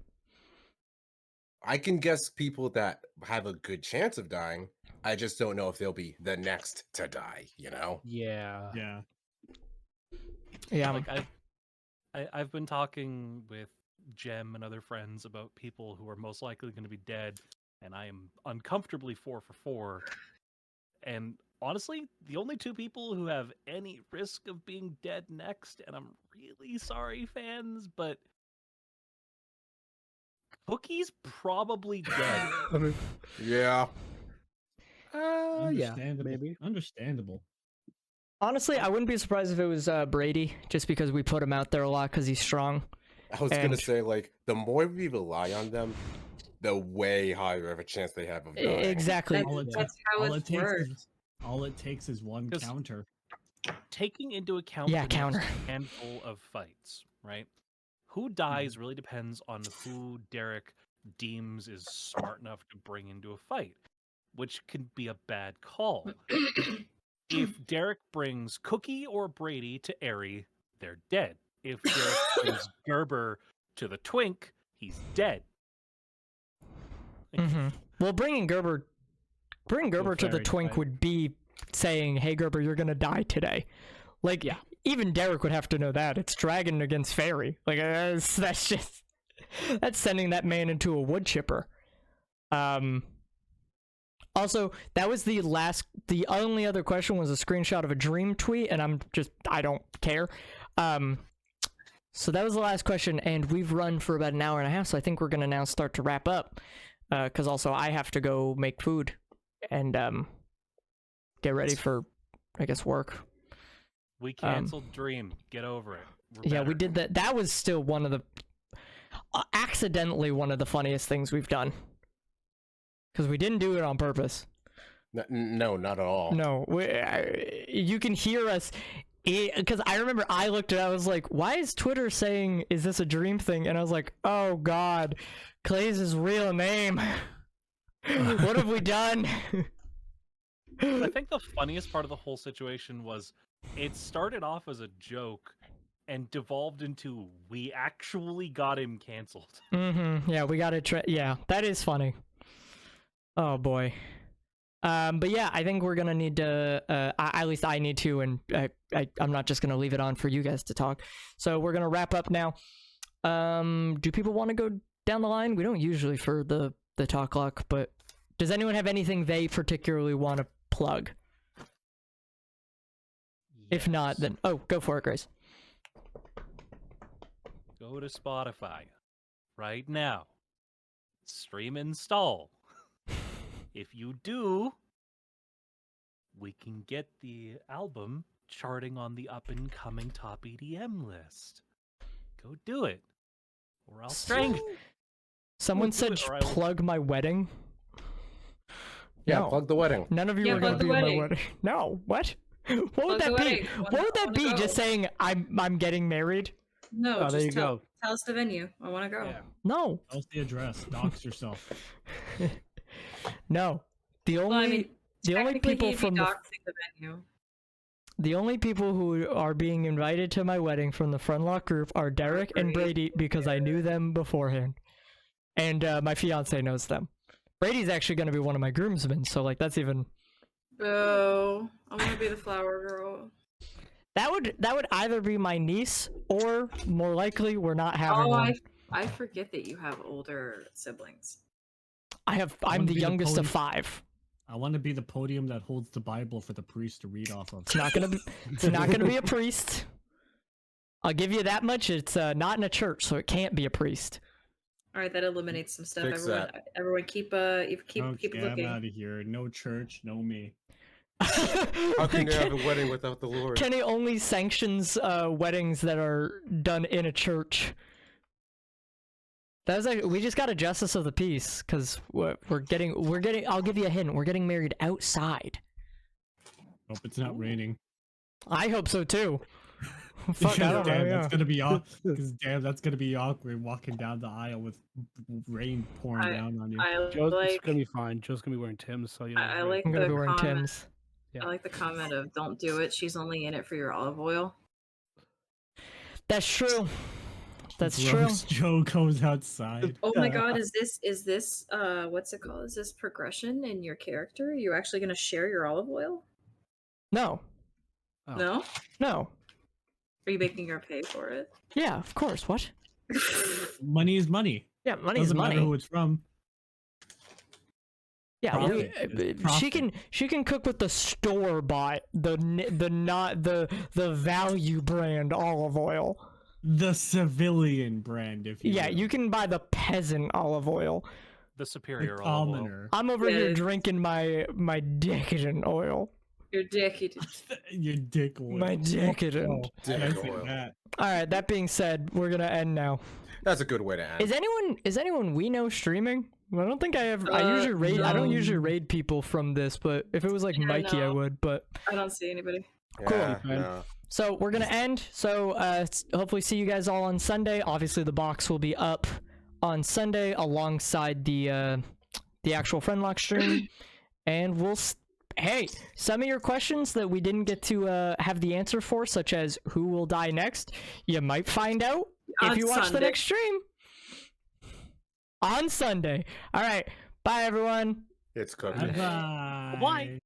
I can guess people that have a good chance of dying. I just don't know if they'll be the next to die, you know? yeah. Yeah. Yeah. Like I've been talking with Jem and other friends about people who are most likely going to be dead, and I am uncomfortably 4 for 4. And honestly, the only two people who have any risk of being dead next, and I'm really sorry, fans, but Cookie's probably dead. Yeah. Yeah, Understandable. maybe. Understandable. Honestly, I wouldn't be surprised if it was Brady, just because we put him out there a lot because he's strong. I was gonna And- say, like, the more we rely on them, the way higher of a chance they have of dying. Exactly. That's how all it it works. takes is one 'Cause- counter. Taking into account Yeah, the counter. next handful of fights, right? Who dies really depends on who Derek deems is smart enough to bring into a fight, which can be a bad call. If Derek brings Cookie or Brady to Airy, they're dead. If Derek brings Gerber to the Twink, he's dead. Well, bringing Gerber to the fairy Twink type. would be saying, "Hey, Gerber, you're gonna die today." Like, Yeah. even Derek would have to know that it's dragon against fairy. Like, that's just that's sending that man into a wood chipper. Also, that was the only other question was a screenshot of a dream tweet, and I don't care. So that was the last question, and we've run for about an hour and a half, so I think we're gonna now start to wrap up. Because also I have to go make food and get ready for, I guess, work. We canceled Dream. Get over it. We're Yeah, we better. did that. That was still one of the accidentally one of the funniest things we've done. Because we didn't do it on purpose. No, not at all. No, you can hear us. Because I remember I looked at it, I was like, why is Twitter saying, is this a dream thing? And I was like, oh god, Clay's real name. What have we done? I think the funniest part of the whole situation was it started off as a joke and devolved into we actually got him canceled. Yeah, we got to yeah, that is funny. Oh boy. But yeah, I think we're gonna need to. At least I need to, and I'm not just gonna leave it on for you guys to talk. So we're gonna wrap up now. Do people want to go down the line? We don't usually for the talk luck, but does anyone have anything they particularly want to plug? If not, then go for it, Grace. Go to Spotify right now. Stream install. If you do, we can get the album charting on the up-and-coming top EDM list. Go do it, or I'll strangle you. Someone do said it, or I will- plug my wedding. Yeah, No. plug the wedding. None of you Yeah, are gonna plug the be at my wedding. wedding. No, what? What would Plug the that be? wedding. What would that I be? wanna Just go. saying I'm getting married? No, Oh, there just you tell, go. tell us the venue. I want to go. Yeah. No, How's the address? Dox yourself. no. The only Well, I mean, the only technically people he'd be from doxing the venue. the only people who are being invited to my wedding from the Friendlocke group are Derek and Brady because I knew them beforehand, and my fiance knows them. Brady's actually going to be one of my groomsmen, so like that's even Oh, I want to be the flower girl. that would either be my niece or more likely we're not having Oh, one. I forget that you have older siblings. I'm wanna the be the youngest of pony- 5. I want to be the podium that holds the Bible for the priest to read off of. It's not gonna be a priest. I'll give you that much. It's not in a church, so it can't be a priest. All right, that eliminates some stuff. Fix Everyone, keep Okay, looking. I'm out of here. No church, no me. How can you have a wedding without the Lord? Kenny only sanctions weddings that are done in a church. That was like we just got a justice of the peace because we're getting. I'll give you a hint. We're getting married outside. Hope it's not raining. I hope so too. Fuck, I don't know. Damn, Yeah. that's gonna be awkward. Damn, that's gonna be awkward walking down the aisle with rain pouring down on you. I Joe's like. gonna be fine. Joe's gonna be wearing Tim's, so you know. I like I'm gonna the be wearing comment. Tim's. Yeah. I like the comment of "Don't do it. She's only in it for your olive oil." That's true. That's Gross. true. Joe goes outside. Oh my God, is this what's it called? Is this progression in your character? Are you actually gonna share your olive oil? No, Oh. No. no. Are you making her pay for it? Yeah, of course. What? Money is money. Yeah, money's Doesn't matter money. who it's from. Yeah, Profit is profit. she can cook with the store bought the value brand olive oil. The civilian brand, if you Yeah, will. you can buy the peasant olive oil. The The superior olive oil. commoner. I'm over here Yes. drinking my decadent oil. Your dick. You did. Your dick oil. My decadent. Oh, Dick I see oil. that. All right. That being said, we're gonna end now. That's a good way to end. Is anyone we know streaming? I don't think I ever. I usually raid. I don't no. usually raid people from this, but if it was like Yeah, Mikey, I no. would. But I don't see anybody. cool. Yeah, man. no. so we're gonna end. So hopefully see you guys all on Sunday. Obviously the box will be up on Sunday alongside the actual Friendlocke stream, and we'll. Hey, some of your questions that we didn't get to have the answer for, such as who will die next, you might find out if On you watch the Sunday. next stream on Sunday. All right, bye everyone. It's cooking. Bye. Why?